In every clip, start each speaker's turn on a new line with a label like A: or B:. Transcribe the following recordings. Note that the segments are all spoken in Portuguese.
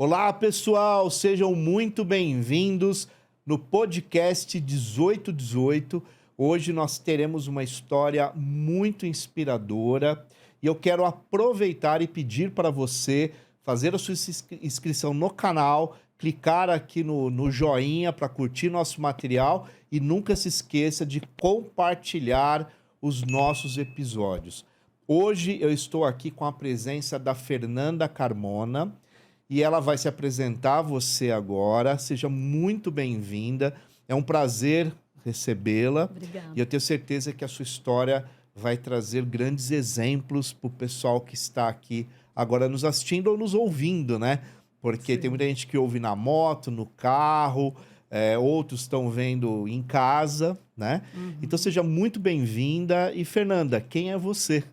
A: Olá, pessoal, sejam muito bem-vindos no podcast 1818. Hoje nós teremos uma história muito inspiradora e eu quero aproveitar e pedir para você fazer a sua inscrição no canal, clicar aqui no joinha para curtir nosso material e nunca se esqueça de compartilhar os nossos episódios. Hoje eu estou aqui com a presença da Fernanda Carmona. E ela vai se apresentar a você agora. Seja muito bem-vinda. É um prazer recebê-la.
B: Obrigada.
A: E eu tenho certeza que a sua história vai trazer grandes exemplos para o pessoal que está aqui agora nos assistindo ou nos ouvindo, né? Porque tem muita gente que ouve na moto, no carro, outros estão vendo em casa, né? Então seja muito bem-vinda. E Fernanda, quem é você?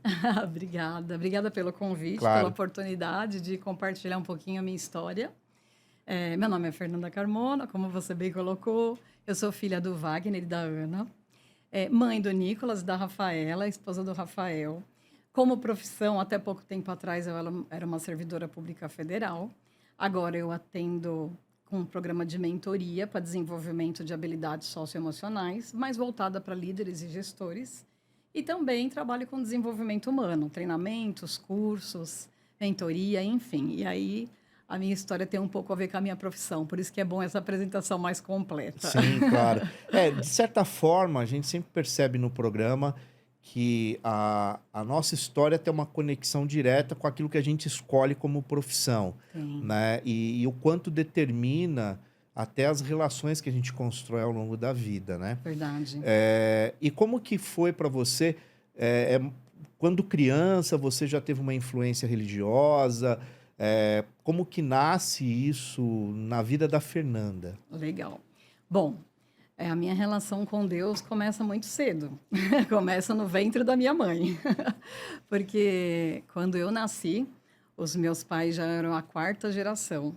B: Obrigada pelo convite,
A: Claro.
B: pela oportunidade de compartilhar um pouquinho a minha história. Meu nome é Fernanda Carmona, como você bem colocou. Eu sou filha do Wagner e da Ana, mãe do Nicolas e da Rafaela, esposa do Rafael. Como profissão, até pouco tempo atrás, eu era uma servidora pública federal. Agora eu atendo com um programa de mentoria para desenvolvimento de habilidades socioemocionais, mais voltada para líderes e gestores. E também trabalho com desenvolvimento humano, treinamentos, cursos, mentoria, enfim. E aí a minha história tem um pouco a ver com a minha profissão, por isso que é bom essa apresentação mais completa.
A: Sim, claro. De certa forma, a gente sempre percebe no programa que a nossa história tem uma conexão direta com aquilo que a gente escolhe como profissão,
B: Sim.
A: né? E o quanto determina até as relações que a gente constrói ao longo da vida, né?
B: Verdade.
A: E como que foi para você, quando criança, você já teve uma influência religiosa? Como que nasce isso na vida da Fernanda?
B: Legal. Bom, a minha relação com Deus começa muito cedo. Começa no ventre da minha mãe. Porque quando eu nasci, os meus pais já eram a quarta geração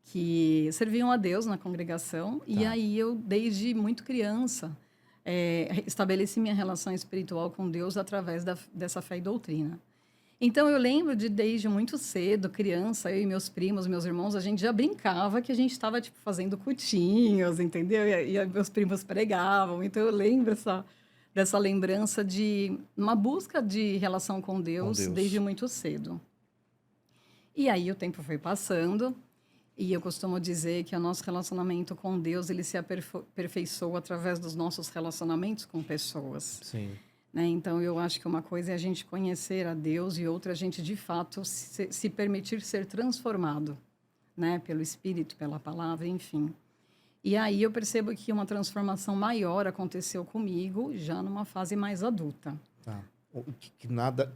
B: que serviam a Deus na congregação. E aí eu, desde muito criança, estabeleci minha relação espiritual com Deus através dessa fé e doutrina. Então, eu lembro de, desde muito cedo, criança, eu e meus primos, meus irmãos, a gente já brincava que a gente estava, tipo, fazendo cutinhos, entendeu? E meus primos pregavam. Então, eu lembro dessa lembrança de uma busca de relação com Deus desde muito cedo. E aí, o tempo foi passando, e eu costumo dizer que o nosso relacionamento com Deus, ele se aperfeiçoa através dos nossos relacionamentos com pessoas.
A: Sim.
B: Né? Então, eu acho que uma coisa é a gente conhecer a Deus e outra a gente, de fato, se permitir ser transformado, né? Pelo Espírito, pela palavra, enfim. E aí eu percebo que uma transformação maior aconteceu comigo já numa fase mais adulta.
A: Que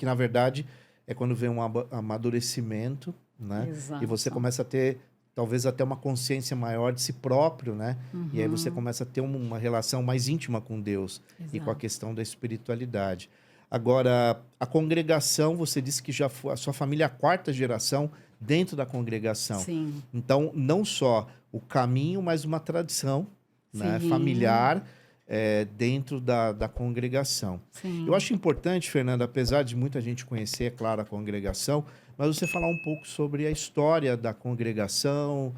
A: na verdade, é quando vem um amadurecimento, né?
B: Exato.
A: E você começa a ter, talvez até uma consciência maior de si próprio, né? E aí você começa a ter uma relação mais íntima com Deus.
B: Exato.
A: E com a questão da espiritualidade. Agora, a congregação, você disse que já foi a sua família é a quarta geração dentro da congregação.
B: Sim.
A: Então, não só o caminho, mas uma tradição, né,
B: Sim.
A: familiar dentro da congregação.
B: Sim.
A: Eu acho importante, Fernanda, apesar de muita gente conhecer, é claro, a congregação, mas você falar um pouco sobre a história da congregação,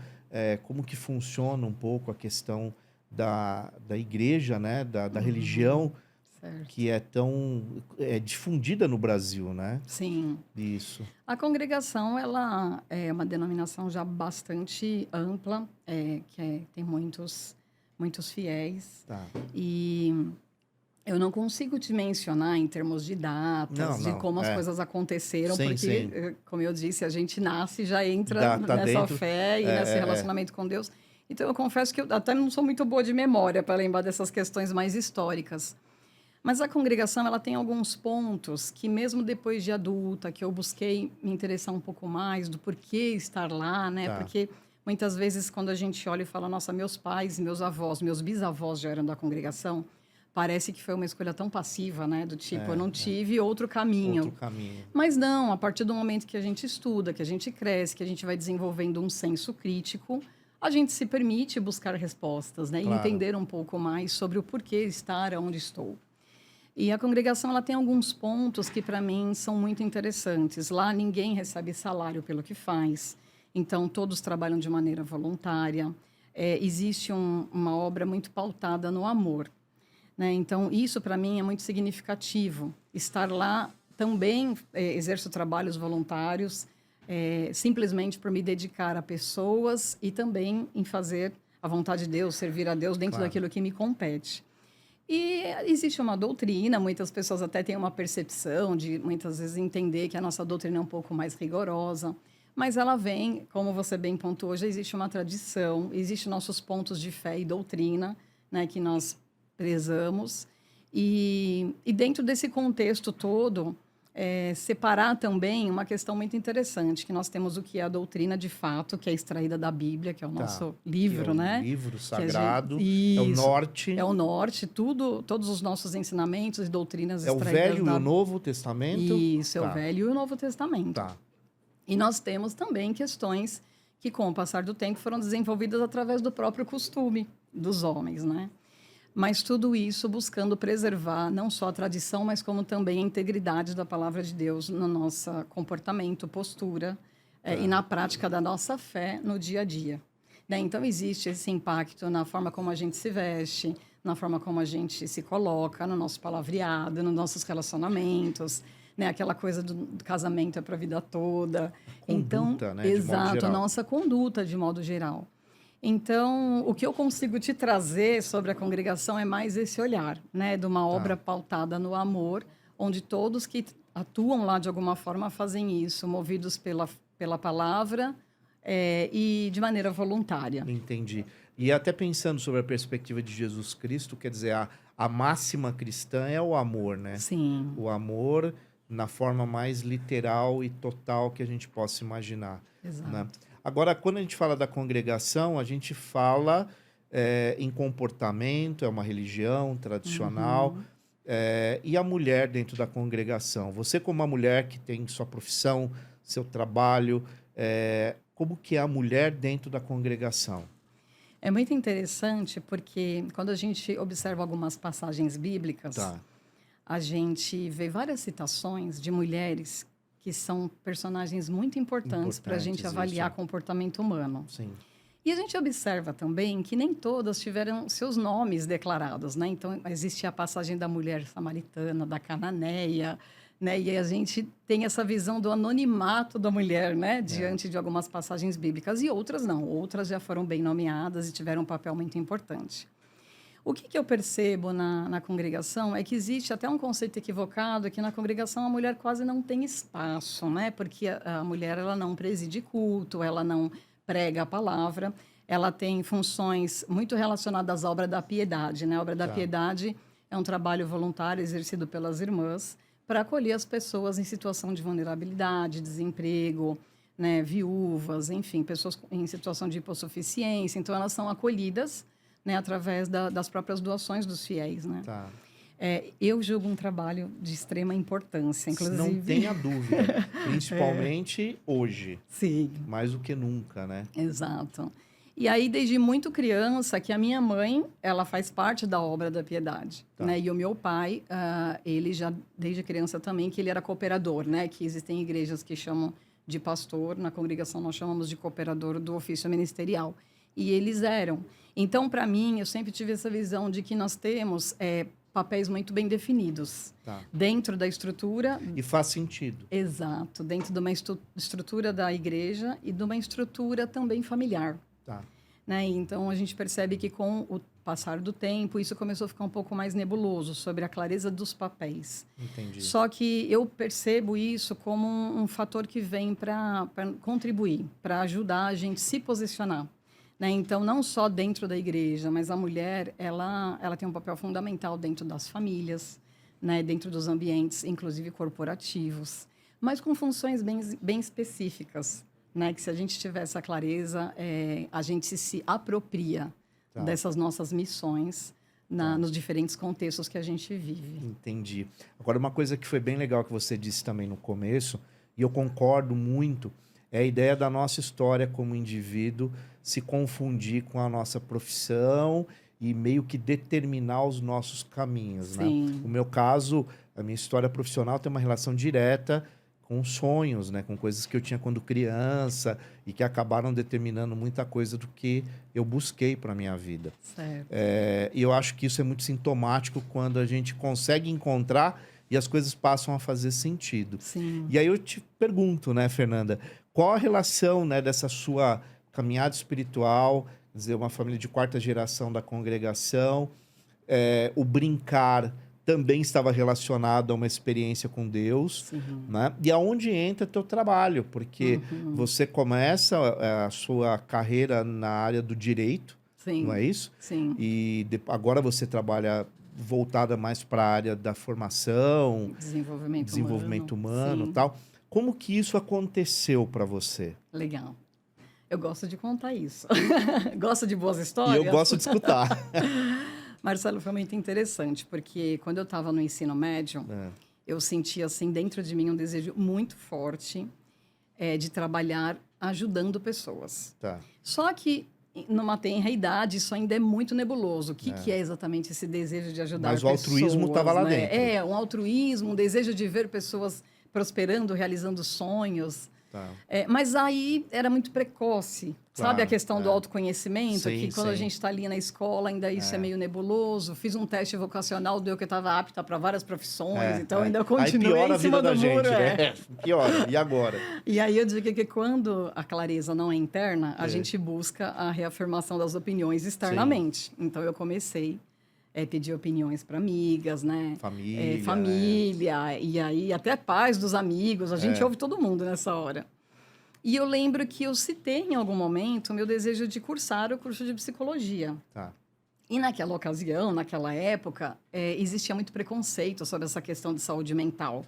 A: como que funciona um pouco a questão da igreja, né, da religião,
B: Certo.
A: que é tão difundida no Brasil, né?
B: Sim.
A: Isso.
B: A congregação, ela é uma denominação já bastante ampla, tem muitos fiéis.
A: Tá.
B: E eu não consigo te mencionar em termos de datas, de como as coisas aconteceram,
A: Sim,
B: porque,
A: sim.
B: como eu disse, a gente nasce e já entra
A: Tá
B: nessa
A: dentro.
B: fé e nesse relacionamento com Deus. Então, eu confesso que eu até não sou muito boa de memória para lembrar dessas questões mais históricas. Mas a congregação, ela tem alguns pontos que, mesmo depois de adulta, que eu busquei me interessar um pouco mais do porquê estar lá, né?
A: Tá.
B: Porque muitas vezes, quando a gente olha e fala, nossa, meus pais, meus avós, meus bisavós já eram da congregação, parece que foi uma escolha tão passiva, né? Do tipo, eu não tive outro caminho.
A: Outro caminho.
B: Mas não, a partir do momento que a gente estuda, que a gente cresce, que a gente vai desenvolvendo um senso crítico, a gente se permite buscar respostas, né?
A: Claro.
B: E entender um pouco mais sobre o porquê estar onde estou. E a congregação, ela tem alguns pontos que, para mim, são muito interessantes. Lá, ninguém recebe salário pelo que faz. Então, todos trabalham de maneira voluntária. Existe uma obra muito pautada no amor, né? Então, isso para mim é muito significativo. Estar lá também exerço trabalhos voluntários, simplesmente por me dedicar a pessoas e também em fazer a vontade de Deus, servir a Deus dentro
A: Claro.
B: daquilo que me compete. E existe uma doutrina, muitas pessoas até têm uma percepção de, muitas vezes, entender que a nossa doutrina é um pouco mais rigorosa, mas ela vem, como você bem pontuou, já existe uma tradição, existem nossos pontos de fé e doutrina, né, que nós prezamos, e dentro desse contexto todo, separar também uma questão muito interessante, que nós temos o que é a doutrina de fato, que é extraída da Bíblia, que é o nosso livro,
A: Que é o
B: né?
A: livro
B: Que
A: sagrado, é o
B: Isso.
A: norte.
B: É o norte, todos os nossos ensinamentos e doutrinas
A: É o
B: extraídas
A: Velho e o Novo Testamento?
B: Isso, é o
A: Tá.
B: Velho e o Novo Testamento.
A: Tá.
B: E nós temos também questões que, com o passar do tempo, foram desenvolvidas através do próprio costume dos homens, né? Mas tudo isso buscando preservar não só a tradição, mas como também a integridade da palavra de Deus no nosso comportamento, postura e na prática da nossa fé no dia a dia. Né? Então, existe esse impacto na forma como a gente se veste, na forma como a gente se coloca, no nosso palavreado, nos nossos relacionamentos, né? Aquela coisa do casamento é para a vida toda.
A: Conduta,
B: Então,
A: né, de modo
B: exato, a
A: geral.
B: nossa conduta de modo geral. Então, o que eu consigo te trazer sobre a congregação é mais esse olhar, né, de uma obra pautada no amor, onde todos que atuam lá de alguma forma fazem isso, movidos pela palavra e de maneira voluntária.
A: Entendi. E até pensando sobre a perspectiva de Jesus Cristo, quer dizer, a máxima cristã é o amor, né?
B: Sim,
A: O amor na forma mais literal e total que a gente possa imaginar,
B: exato.
A: né? Agora, quando a gente fala da congregação, a gente fala em comportamento, é uma religião tradicional, e a mulher dentro da congregação. Você, como uma mulher que tem sua profissão, seu trabalho, como que é a mulher dentro da congregação?
B: É muito interessante porque quando a gente observa algumas passagens bíblicas,
A: Tá,
B: a gente vê várias citações de mulheres que são personagens muito importantes para a gente
A: Importantes,
B: avaliar
A: isso.
B: comportamento humano.
A: sim.
B: E a gente observa também que nem todas tiveram seus nomes declarados, né? Então, existe a passagem da mulher samaritana, da cananeia, né? E a gente tem essa visão do anonimato da mulher, né? Diante de algumas passagens bíblicas. E outras não. Outras já foram bem nomeadas e tiveram um papel muito importante. O que eu percebo na congregação é que existe até um conceito equivocado que na congregação a mulher quase não tem espaço, né? Porque a mulher ela não preside culto, ela não prega a palavra, ela tem funções muito relacionadas à obra da piedade, né? A obra da
A: Tá.
B: piedade é um trabalho voluntário exercido pelas irmãs para acolher as pessoas em situação de vulnerabilidade, desemprego, né? Viúvas, enfim, pessoas em situação de hipossuficiência. Então, elas são acolhidas, né, através das próprias doações dos fiéis, né?
A: Tá.
B: Eu julgo um trabalho de extrema importância, inclusive.
A: Não tenha dúvida, principalmente hoje,
B: Sim,
A: mais do que nunca, né?
B: exato. E aí, desde muito criança, que a minha mãe, ela faz parte da obra da piedade,
A: Tá.
B: né? E o meu pai, ele já, desde criança também, que ele era cooperador, né? Que existem igrejas que chamam de pastor, na congregação nós chamamos de cooperador do ofício ministerial. E eles eram. Então, para mim, eu sempre tive essa visão de que nós temos papéis muito bem definidos
A: Tá.
B: dentro da estrutura.
A: E faz sentido.
B: Exato, dentro de uma estrutura da igreja e de uma estrutura também familiar.
A: Tá.
B: Né? Então, a gente percebe que com o passar do tempo, isso começou a ficar um pouco mais nebuloso sobre a clareza dos papéis.
A: Entendi.
B: Só que eu percebo isso como um fator que vem para contribuir, para ajudar a gente se posicionar. Né? Então, não só dentro da igreja, mas a mulher, ela tem um papel fundamental dentro das famílias, né? Dentro dos ambientes, inclusive corporativos, mas com funções bem específicas, né? Que se a gente tiver essa clareza, a gente se apropria
A: Tá.
B: dessas nossas missões nos diferentes contextos que a gente vive.
A: Entendi. Agora, uma coisa que foi bem legal que você disse também no começo, e eu concordo muito, é a ideia da nossa história como indivíduo se confundir com a nossa profissão e meio que determinar os nossos caminhos, né?
B: Sim.
A: No meu caso, a minha história profissional tem uma relação direta com sonhos, né? Com coisas que eu tinha quando criança e que acabaram determinando muita coisa do que eu busquei para minha vida.
B: Certo.
A: E eu acho que isso é muito sintomático quando a gente consegue encontrar e as coisas passam a fazer sentido.
B: Sim.
A: E aí eu te pergunto, né, Fernanda, qual a relação, né, dessa sua caminhada espiritual, quer dizer, uma família de quarta geração da congregação, o brincar também estava relacionado a uma experiência com Deus,
B: Sim.
A: né? E aonde entra teu trabalho, porque você começa a sua carreira na área do direito,
B: Sim.
A: não é isso?
B: Sim.
A: E agora você trabalha voltada mais para a área da formação, desenvolvimento humano e tal. Como que isso aconteceu para você?
B: Legal. Eu gosto de contar isso. Gosto de boas histórias?
A: E eu gosto de escutar.
B: Marcelo, foi muito interessante, porque quando eu estava no ensino médio, eu sentia, assim, dentro de mim um desejo muito forte de trabalhar ajudando pessoas.
A: Tá.
B: Só que, numa tenra idade, isso ainda é muito nebuloso. O que é exatamente esse desejo de ajudar pessoas?
A: Mas o altruísmo estava lá dentro.
B: Um altruísmo, um desejo de ver pessoas prosperando, realizando sonhos.
A: Tá.
B: Mas aí era muito precoce,
A: Claro,
B: sabe? A questão do autoconhecimento,
A: Sim,
B: que quando a
A: sim.
B: gente está ali na escola, ainda isso é meio nebuloso. Fiz um teste vocacional, deu que eu estava apta para várias profissões, então ainda continuei
A: aí piora a
B: em cima
A: vida da
B: do
A: gente,
B: muro.
A: né? Piora. E agora?
B: E aí eu digo que quando a clareza não é interna, a gente busca a reafirmação das opiniões externamente. Então eu comecei a pedir opiniões para amigas, né? Família, e aí até pais dos amigos, a gente ouve todo mundo nessa hora. E eu lembro que eu citei em algum momento o meu desejo de cursar o curso de psicologia.
A: Tá.
B: E naquela ocasião, naquela época, existia muito preconceito sobre essa questão de saúde mental.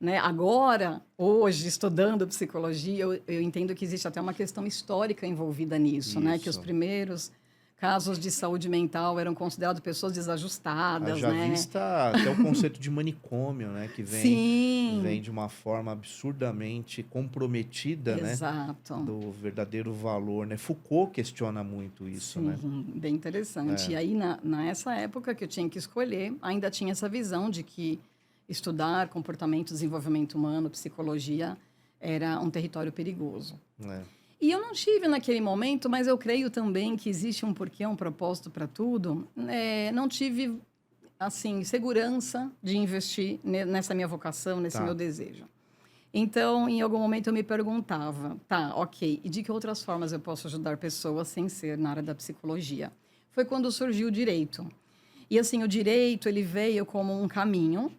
B: Né? Agora, hoje, estudando psicologia, eu entendo que existe até uma questão histórica envolvida nisso, né? Que os primeiros casos de saúde mental eram considerados pessoas desajustadas,
A: Já
B: né?
A: vista até o conceito de manicômio, né? Que vem de uma forma absurdamente comprometida,
B: Exato.
A: né? Do verdadeiro valor, né? Foucault questiona muito isso, né?
B: Bem interessante. E aí, nessa época que eu tinha que escolher, ainda tinha essa visão de que estudar comportamento, desenvolvimento humano, psicologia, era um território perigoso. E eu não tive naquele momento, mas eu creio também que existe um porquê, um propósito para tudo. Não tive, assim, segurança de investir nessa minha vocação, nesse meu desejo. Então, em algum momento eu me perguntava, tá, ok, e de que outras formas eu posso ajudar pessoas sem ser na área da psicologia? Foi quando surgiu o direito. E, assim, o direito, ele veio como um caminho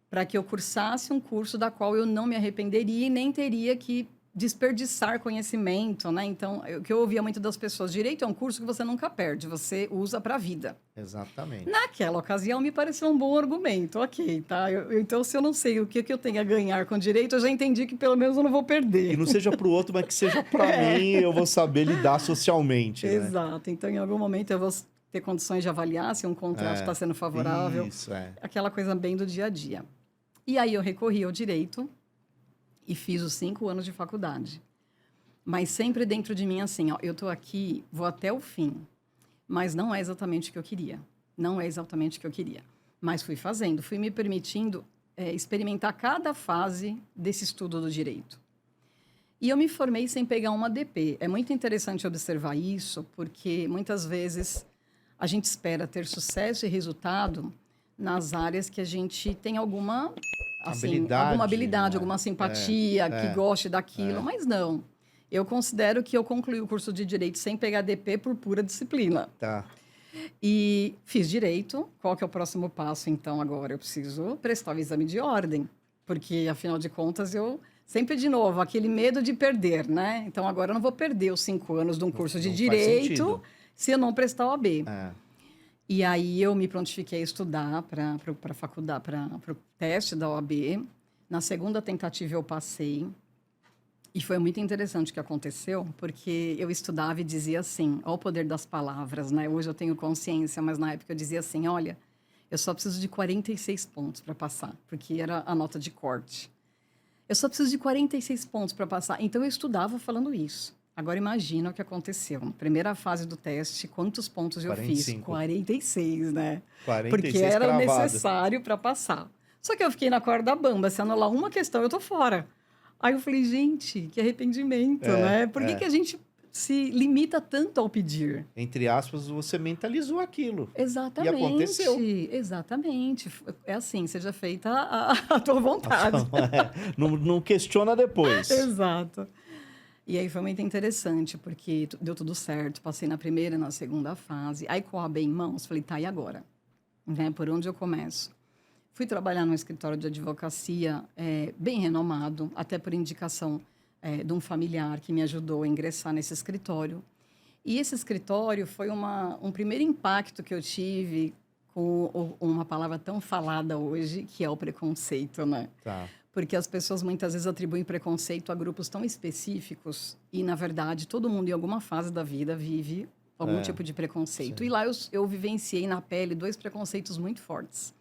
B: para que eu cursasse um curso da qual eu não me arrependeria e nem teria que desperdiçar conhecimento, né? Então, o que eu ouvia muito das pessoas, direito é um curso que você nunca perde, você usa para a vida.
A: Exatamente.
B: Naquela ocasião, me pareceu um bom argumento, ok, tá? Então, se eu não sei o que eu tenho a ganhar com direito, eu já entendi que pelo menos eu não vou perder.
A: Que não seja para o outro, mas que seja para mim, eu vou saber lidar socialmente, né?
B: Exato. Então, em algum momento, eu vou ter condições de avaliar se um contrato está sendo favorável.
A: Isso,
B: Aquela coisa bem do dia a dia. E aí, eu recorri ao direito e fiz os 5 anos de faculdade. Mas sempre dentro de mim, assim, ó, eu estou aqui, vou até o fim, mas não é exatamente o que eu queria. Não é exatamente o que eu queria. Mas fui fazendo, fui me permitindo experimentar cada fase desse estudo do direito. E eu me formei sem pegar uma DP. É muito interessante observar isso, porque muitas vezes a gente espera ter sucesso e resultado nas áreas que a gente tem alguma habilidade, alguma simpatia, que goste daquilo, mas não. Eu considero que eu concluí o curso de Direito sem pegar DP por pura disciplina.
A: Tá.
B: E fiz Direito. Qual que é o próximo passo, então, agora? Eu preciso prestar o exame de ordem, porque, afinal de contas, eu sempre, de novo, aquele medo de perder, né? Então, agora eu não vou perder os 5 anos de um curso de Direito se eu não prestar o OAB. E aí eu me prontifiquei a estudar para a faculdade, para o teste da OAB. Na segunda tentativa eu passei. E foi muito interessante o que aconteceu, porque eu estudava e dizia assim, olha o poder das palavras, né? Hoje eu tenho consciência, mas na época eu dizia assim, olha, eu só preciso de 46 pontos para passar, porque era a nota de corte. Eu só preciso de 46 pontos para passar. Então eu estudava falando isso. Agora imagina o que aconteceu. Na primeira fase do teste, quantos pontos
A: 45.
B: Eu fiz? 46, né?
A: 46
B: porque era
A: cravado.
B: necessário para passar. Só que eu fiquei na corda bamba. Se anular uma questão, eu tô fora. Aí eu falei, gente, que arrependimento, né? Por que que a gente se limita tanto ao pedir?
A: Entre aspas, você mentalizou aquilo. E
B: Exatamente,
A: aconteceu.
B: exatamente. É assim, seja feita a tua vontade.
A: Não questiona depois.
B: Exato. E aí foi muito interessante, porque deu tudo certo. Passei na primeira e na segunda fase. Aí com a OAB em mãos, falei, tá, e agora? Né? Por onde eu começo? Fui trabalhar num escritório de advocacia bem renomado, até por indicação de um familiar que me ajudou a ingressar nesse escritório. E esse escritório foi um primeiro impacto que eu tive com uma palavra tão falada hoje, que é o preconceito, né?
A: Tá.
B: Porque as pessoas muitas vezes atribuem preconceito a grupos tão específicos e, na verdade, todo mundo em alguma fase da vida vive algum tipo de preconceito.
A: Sim.
B: E lá eu vivenciei na pele dois preconceitos muito fortes.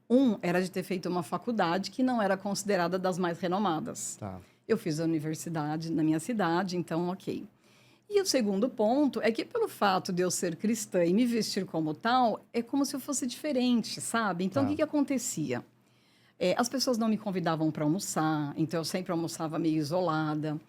B: Um era de ter feito uma faculdade que não era considerada das mais renomadas.
A: Tá.
B: Eu fiz a universidade na minha cidade, então, ok. E o segundo ponto é que, pelo fato de eu ser cristã e me vestir como tal, é como se eu fosse diferente, sabe? Então, o que acontecia? As pessoas não me convidavam para almoçar, então eu sempre almoçava meio isolada.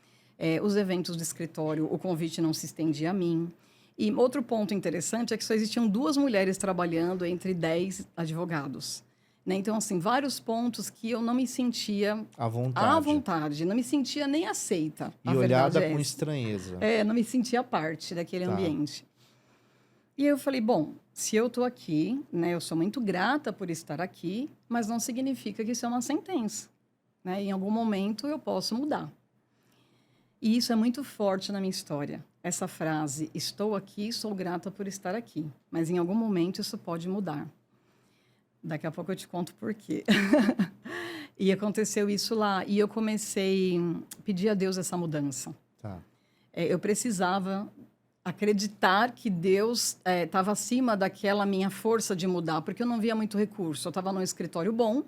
B: Os eventos do escritório, o convite não se estendia a mim. E outro ponto interessante é que só existiam 2 mulheres trabalhando entre 10 advogados. Né? Então, assim, vários pontos que eu não me sentia
A: À vontade.
B: não me sentia nem aceita.
A: E olhada com estranheza.
B: Não me sentia parte daquele ambiente. E aí eu falei, bom, se eu estou aqui, né, eu sou muito grata por estar aqui, mas não significa que isso é uma sentença. Né? Em algum momento eu posso mudar. E isso é muito forte na minha história. Essa frase, estou aqui, sou grata por estar aqui. Mas em algum momento isso pode mudar. Daqui a pouco eu te conto por quê. E aconteceu isso lá. E eu comecei a pedir a Deus essa mudança.
A: Tá.
B: Eu precisava acreditar que Deus estava acima daquela minha força de mudar, porque eu não via muito recurso. Eu estava num escritório bom,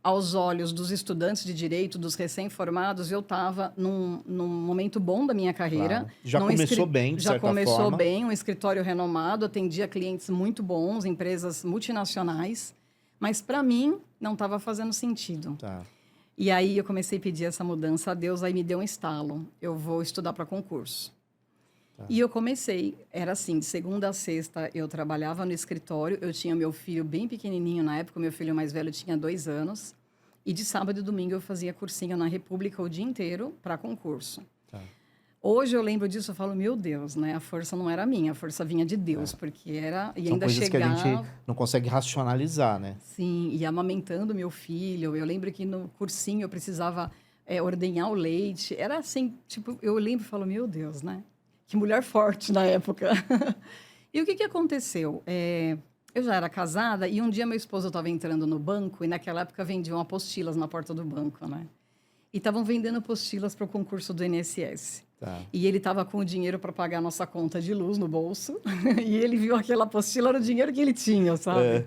B: aos olhos dos estudantes de direito, dos recém-formados, eu estava num momento bom da minha carreira.
A: Claro. Já começou bem, de certa forma.
B: Já começou bem, um escritório renomado, atendia clientes muito bons, empresas multinacionais, mas para mim não estava fazendo sentido.
A: Tá.
B: E aí eu comecei a pedir essa mudança a Deus, aí me deu um estalo. Eu vou estudar para concurso. Tá. E eu comecei, era assim, de segunda a sexta eu trabalhava no escritório, eu tinha meu filho bem pequenininho na época, meu filho mais velho tinha 2 anos, e de sábado e domingo eu fazia cursinho na República o dia inteiro para concurso. Tá. Hoje eu lembro disso, eu falo, meu Deus, né? A força não era minha, a força vinha de Deus, porque era... E
A: são
B: ainda
A: coisas
B: chegar...
A: que a gente não consegue racionalizar, né?
B: Sim, e amamentando meu filho, eu lembro que no cursinho eu precisava ordenhar o leite, era assim, tipo, eu lembro e falo, meu Deus, né? Que mulher forte na época. E o que aconteceu? Eu já era casada e um dia meu esposo estava entrando no banco e naquela época vendiam apostilas na porta do banco, né? E estavam vendendo apostilas para o concurso do INSS. Tá. E ele estava com o dinheiro para pagar a nossa conta de luz no bolso. E ele viu aquela apostila, era o dinheiro que ele tinha, sabe?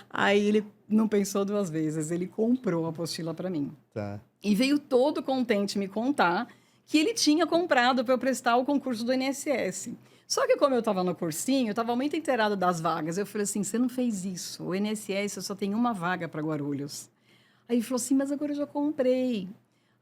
B: Aí ele não pensou 2 vezes, ele comprou a apostila para mim. Tá. E veio todo contente me contar que ele tinha comprado para eu prestar o concurso do INSS. Só que como eu estava no cursinho, eu estava muito inteirada das vagas. Eu falei assim, você não fez isso. O INSS só tem uma vaga para Guarulhos. Aí ele falou assim, mas agora eu já comprei.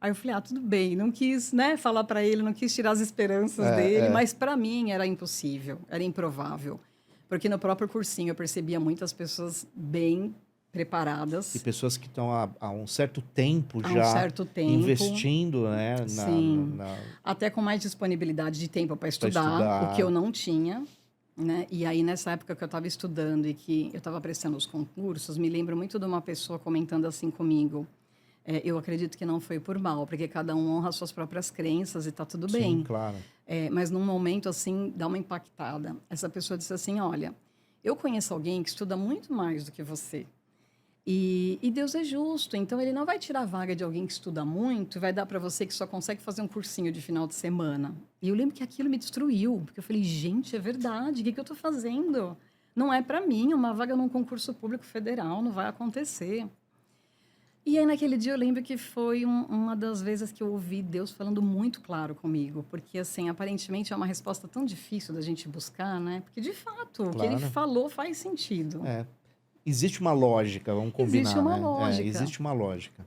B: Aí eu falei, tudo bem. Não quis, né, falar para ele, não quis tirar as esperanças dele. Mas para mim era impossível, era improvável. Porque no próprio cursinho eu percebia muitas pessoas bem preparadas.
A: E pessoas que estão há um certo tempo investindo, né?
B: Sim. Até com mais disponibilidade de tempo para estudar, o que eu não tinha. Né? E aí, nessa época que eu estava estudando e que eu estava prestando os concursos, me lembro muito de uma pessoa comentando assim comigo. Eu acredito que não foi por mal, porque cada um honra as suas próprias crenças e está tudo bem.
A: Sim, claro.
B: Mas num momento assim, dá uma impactada. Essa pessoa disse assim, olha, eu conheço alguém que estuda muito mais do que você. E Deus é justo, então ele não vai tirar a vaga de alguém que estuda muito e vai dar para você que só consegue fazer um cursinho de final de semana. E eu lembro que aquilo me destruiu, porque eu falei, gente, é verdade, o que eu estou fazendo? Não é para mim, uma vaga num concurso público federal não vai acontecer. E aí, naquele dia, eu lembro que foi uma das vezes que eu ouvi Deus falando muito claro comigo, porque, assim, aparentemente é uma resposta tão difícil da gente buscar, né? Porque, de fato, o que ele falou faz sentido.
A: Existe uma lógica, vamos combinar,
B: existe uma
A: né?
B: lógica.
A: Existe uma lógica.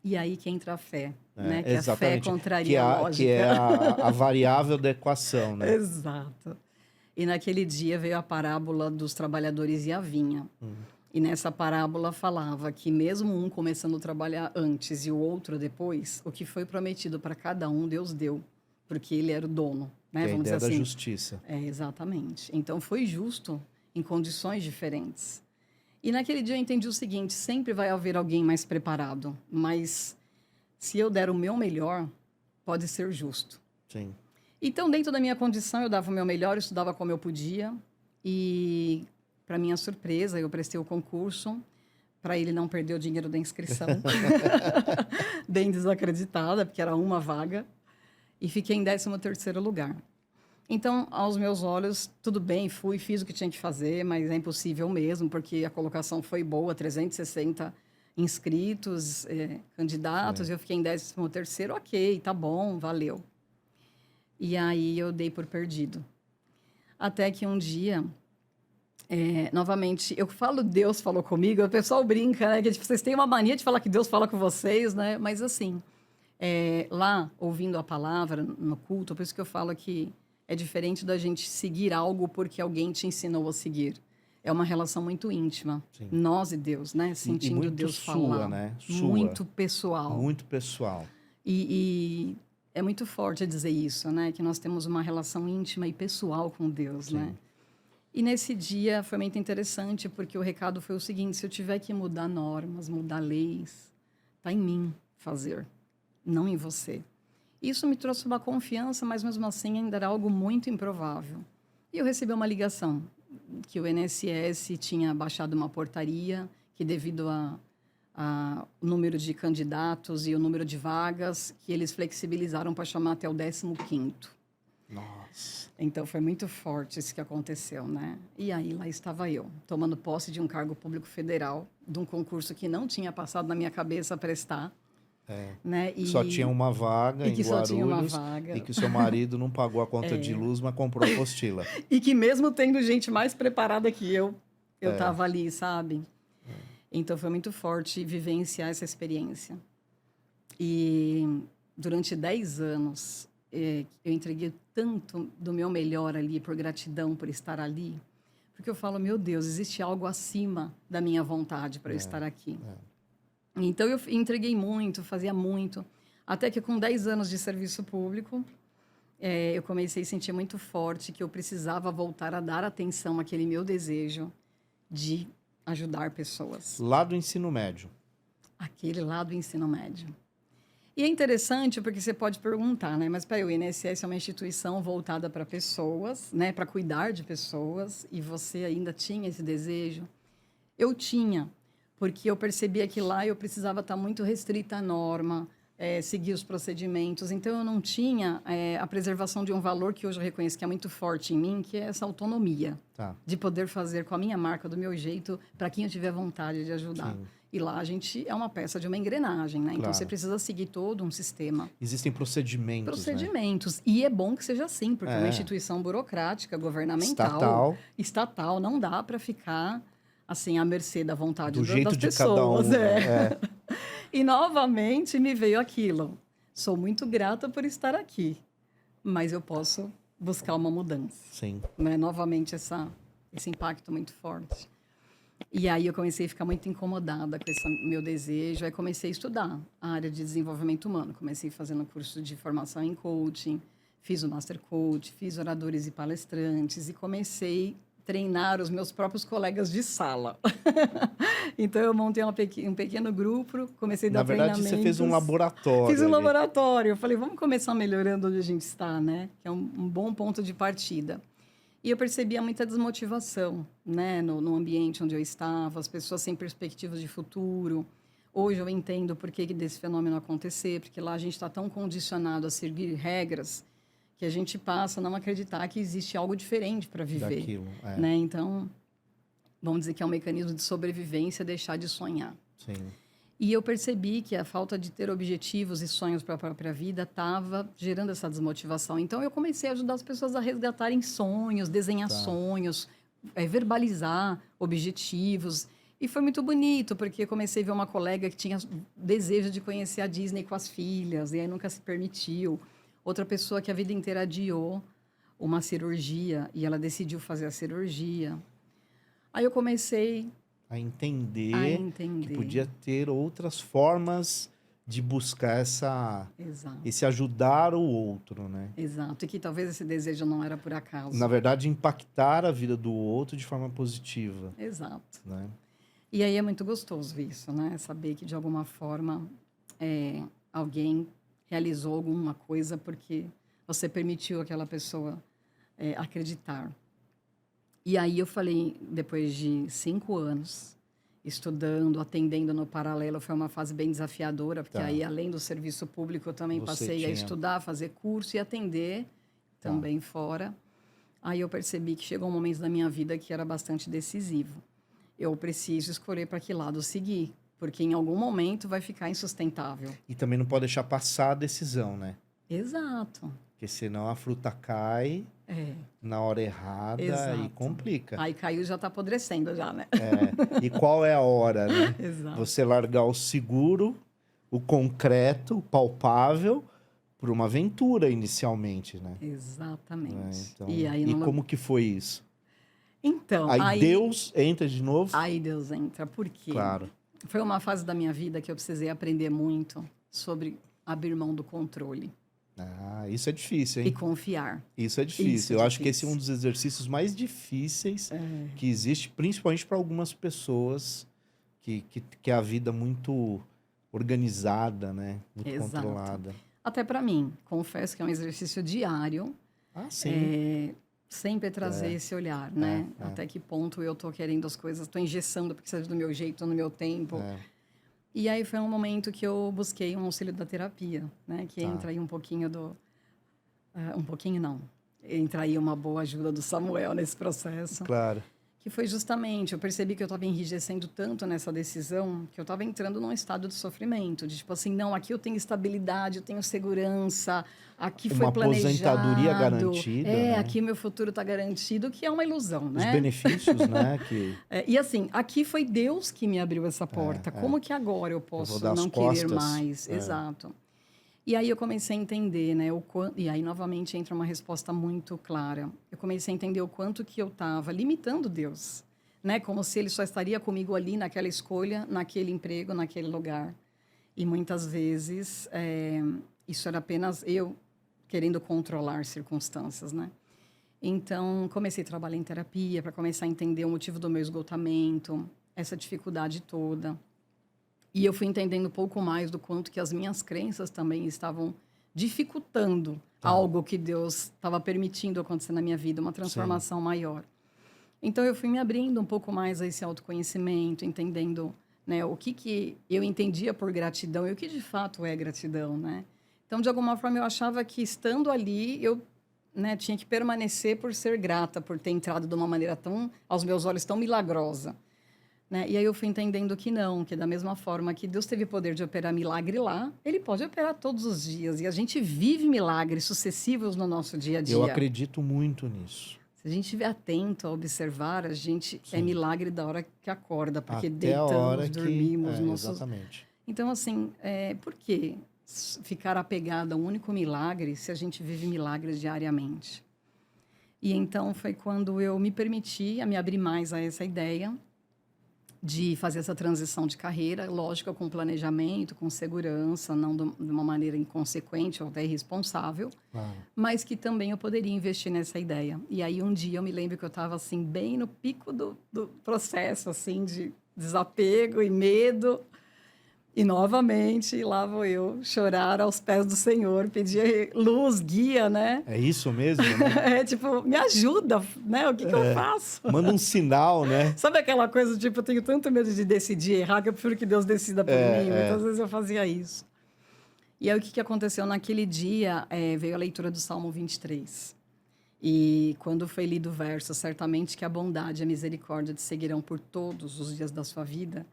B: E aí que entra a fé, né? Que a fé
A: Exatamente.
B: contraria a lógica.
A: Que é a variável da equação, né?
B: Exato. E naquele dia veio a parábola dos trabalhadores e a vinha. E nessa parábola falava que mesmo um começando a trabalhar antes e o outro depois, o que foi prometido para cada um, Deus deu, porque ele era o dono, né?
A: Que é a
B: Vamos dizer
A: ideia da
B: assim.
A: justiça.
B: Exatamente. Então foi justo em condições diferentes. E naquele dia eu entendi o seguinte: sempre vai haver alguém mais preparado, mas se eu der o meu melhor, pode ser justo.
A: Sim.
B: Então, dentro da minha condição, eu dava o meu melhor, eu estudava como eu podia. E, para minha surpresa, eu prestei o concurso para ele não perder o dinheiro da inscrição. Bem desacreditada, porque era uma vaga. E fiquei em 13º lugar. Então, aos meus olhos, tudo bem, fiz o que tinha que fazer, mas é impossível mesmo, porque a colocação foi boa, 360 inscritos, candidatos, e eu fiquei em 13º, ok, tá bom, valeu. E aí eu dei por perdido. Até que um dia, novamente, eu falo Deus falou comigo, o pessoal brinca, né, que tipo, vocês têm uma mania de falar que Deus fala com vocês, né, mas assim, lá, ouvindo a palavra no culto, por isso que eu falo que é diferente da gente seguir algo porque alguém te ensinou a seguir. É uma relação muito íntima.
A: Sim.
B: Nós e Deus, né? Sentindo
A: muito
B: Deus
A: sua,
B: falar.
A: né? Sua.
B: Muito pessoal.
A: Muito pessoal.
B: E é muito forte dizer isso, né? Que nós temos uma relação íntima e pessoal com Deus,
A: Sim.
B: né? E nesse dia foi muito interessante, porque o recado foi o seguinte: se eu tiver que mudar normas, mudar leis, tá em mim fazer, não em você. Isso me trouxe uma confiança, mas mesmo assim ainda era algo muito improvável. E eu recebi uma ligação que o INSS tinha baixado uma portaria que, devido ao número de candidatos e o número de vagas, que eles flexibilizaram para chamar até o 15º.
A: Nossa.
B: Então foi muito forte isso que aconteceu, né? E aí lá estava eu, tomando posse de um cargo público federal, de um concurso que não tinha passado na minha cabeça prestar. Né? E
A: só tinha uma vaga em
B: só tinha uma
A: Guarulhos
B: vaga.
A: e que o seu marido não pagou a conta de luz, mas comprou a apostila.
B: E que mesmo tendo gente mais preparada que eu estava ali, sabe? Então foi muito forte vivenciar essa experiência. E durante 10 anos eu entreguei tanto do meu melhor ali, por gratidão por estar ali, porque eu falo, meu Deus, existe algo acima da minha vontade para eu estar aqui. Então, eu entreguei muito, fazia muito, até que com 10 anos de serviço público, eu comecei a sentir muito forte que eu precisava voltar a dar atenção àquele meu desejo de ajudar pessoas.
A: Lá do ensino médio.
B: Aquele lá do ensino médio. E é interessante porque você pode perguntar, né? Mas, peraí, o INSS é uma instituição voltada para pessoas, né? Para cuidar de pessoas, e você ainda tinha esse desejo? Eu tinha. Porque eu percebia que lá eu precisava estar muito restrita à norma, seguir os procedimentos. Então, eu não tinha a preservação de um valor que hoje eu reconheço que é muito forte em mim, que é essa autonomia.
A: Tá.
B: De poder fazer com a minha marca, do meu jeito, para quem eu tiver vontade de ajudar.
A: Sim.
B: E lá a gente é uma peça de uma engrenagem, né? Então,
A: Claro.
B: você precisa seguir todo um sistema.
A: Existem procedimentos,
B: Procedimentos. Né? E é bom que seja assim, porque uma instituição burocrática, governamental, estatal não dá para ficar... assim, à mercê da vontade
A: do jeito
B: das
A: de
B: pessoas.
A: cada um. Né?
B: E, novamente, me veio aquilo. Sou muito grata por estar aqui, mas eu posso buscar uma mudança.
A: Sim.
B: Né? Novamente, esse impacto muito forte. E aí eu comecei a ficar muito incomodada com esse meu desejo. Aí comecei a estudar a área de desenvolvimento humano. Comecei fazendo curso de formação em coaching, fiz o Master Coach, fiz oradores e palestrantes e comecei treinar os meus próprios colegas de sala. Então, eu montei um pequeno grupo, comecei a dar treinamentos.
A: Na verdade, você fez um laboratório.
B: Fiz um laboratório. Eu falei, vamos começar melhorando onde a gente está, né? Que é um bom ponto de partida. E eu percebia muita desmotivação, né? No ambiente onde eu estava, as pessoas sem perspectivas de futuro. Hoje eu entendo por que desse fenômeno acontecer, porque lá a gente está tão condicionado a seguir regras que a gente passa a não acreditar que existe algo diferente para viver.
A: Daquilo,
B: né? Então, vamos dizer que é um mecanismo de sobrevivência deixar de sonhar.
A: Sim.
B: E eu percebi que a falta de ter objetivos e sonhos para a própria vida estava gerando essa desmotivação. Então, eu comecei a ajudar as pessoas a resgatarem sonhos, desenhar sonhos, verbalizar objetivos. E foi muito bonito, porque eu comecei a ver uma colega que tinha desejo de conhecer a Disney com as filhas, e aí nunca se permitiu. Outra pessoa que a vida inteira adiou uma cirurgia, e ela decidiu fazer a cirurgia. Aí eu comecei
A: A
B: a
A: entender que
B: entender.
A: podia ter outras formas de buscar
B: Exato,
A: esse ajudar o outro, né?
B: exato. E que talvez esse desejo não era por acaso.
A: Na verdade, impactar a vida do outro de forma positiva,
B: Exato.
A: né?
B: E aí é muito gostoso isso, né? Saber que de alguma forma alguém realizou alguma coisa porque você permitiu aquela pessoa acreditar. E aí eu falei, depois de 5 anos, estudando, atendendo no paralelo, foi uma fase bem desafiadora, porque
A: Tá.
B: aí, além do serviço público, eu também
A: Você
B: passei a
A: tinha-
B: estudar, fazer curso e atender
A: Tá.
B: também fora. Aí eu percebi que chegou um momento da minha vida que era bastante decisivo. Eu preciso escolher para que lado seguir, porque em algum momento vai ficar insustentável.
A: E também não pode deixar passar a decisão, né?
B: Exato.
A: Porque senão a fruta cai
B: É,
A: na hora errada e
B: exato.
A: complica.
B: Aí caiu já está apodrecendo já, né?
A: E qual é a hora, né?
B: Exato.
A: Você largar o seguro, o concreto, o palpável, por uma aventura inicialmente, né?
B: Exatamente.
A: Então,
B: E aí
A: e
B: não...
A: como que foi isso?
B: Então,
A: Aí Deus entra de novo?
B: Aí Deus entra. Por quê?
A: Claro.
B: Foi uma fase da minha vida que eu precisei aprender muito sobre abrir mão do controle
A: Ah, isso é difícil,
B: e
A: hein?
B: confiar.
A: Isso é difícil.
B: Isso é
A: Eu acho que esse é um
B: difícil.
A: dos exercícios mais difíceis que existe, principalmente para algumas pessoas que é a vida muito organizada, né? Muito
B: Exato.
A: controlada.
B: Até para mim, confesso que é um exercício diário,
A: Ah, sim.
B: sempre trazer esse olhar, né? Até que ponto eu tô querendo as coisas, tô engessando porque seja do meu jeito, no meu tempo. E aí foi um momento que eu busquei um auxílio da terapia, né? Que entra aí um pouquinho do... um pouquinho não. Entra aí uma boa ajuda do Samuel nesse processo.
A: Claro.
B: Que foi justamente, eu percebi que eu estava enrijecendo tanto nessa decisão, que eu estava entrando num estado de sofrimento, de tipo assim, não, aqui eu tenho estabilidade, eu tenho segurança, aqui foi
A: Uma
B: planejado.
A: aposentadoria garantida, né?
B: Aqui meu futuro está garantido, que é uma ilusão,
A: Os
B: né?
A: benefícios, né?
B: E assim, aqui foi Deus que me abriu essa porta. Como que agora eu posso
A: dar as
B: não querer
A: costas.
B: mais? Exato. E aí eu comecei a entender, né? E aí novamente entra uma resposta muito clara. Eu comecei a entender o quanto que eu estava limitando Deus, né? Como se Ele só estaria comigo ali naquela escolha, naquele emprego, naquele lugar. E muitas vezes isso era apenas eu querendo controlar circunstâncias, né? Então comecei a trabalhar em terapia para começar a entender o motivo do meu esgotamento, essa dificuldade toda. E eu fui entendendo um pouco mais do quanto que as minhas crenças também estavam dificultando algo que Deus estava permitindo acontecer na minha vida, uma transformação maior. Então, eu fui me abrindo um pouco mais a esse autoconhecimento, entendendo, né, o que eu entendia por gratidão e o que de fato é gratidão, né? Então, de alguma forma, eu achava que estando ali, eu, né, tinha que permanecer por ser grata, por ter entrado de uma maneira tão, aos meus olhos, tão milagrosa. Né? E aí eu fui entendendo que não, que da mesma forma que Deus teve poder de operar milagre lá, Ele pode operar todos os dias. E a gente vive milagres sucessivos no nosso dia a dia.
A: Eu acredito muito nisso.
B: Se a gente estiver atento a observar, a gente é milagre da hora que acorda, porque
A: Até
B: deitamos,
A: a hora
B: dormimos.
A: que...
B: nossos...
A: Exatamente.
B: Então, assim, por que ficar apegado a um único milagre se a gente vive milagres diariamente? E então foi quando eu me permiti a me abrir mais a essa ideia de fazer essa transição de carreira, lógico, com planejamento, com segurança, não de uma maneira inconsequente ou até irresponsável, mas que também eu poderia investir nessa ideia. E aí um dia eu me lembro que eu estava assim bem no pico do processo assim de desapego e medo. E novamente lá vou eu chorar aos pés do Senhor, pedir luz, guia, né?
A: É isso mesmo, né?
B: Tipo, me ajuda, né? O que eu faço?
A: Manda um sinal, né?
B: Sabe aquela coisa, tipo, eu tenho tanto medo de decidir errar que eu prefiro que Deus decida por mim. Então, às vezes eu fazia isso. E aí, o que aconteceu naquele dia? Veio a leitura do Salmo 23. E quando foi lido o verso, certamente que a bondade e a misericórdia te seguirão por todos os dias da sua vida,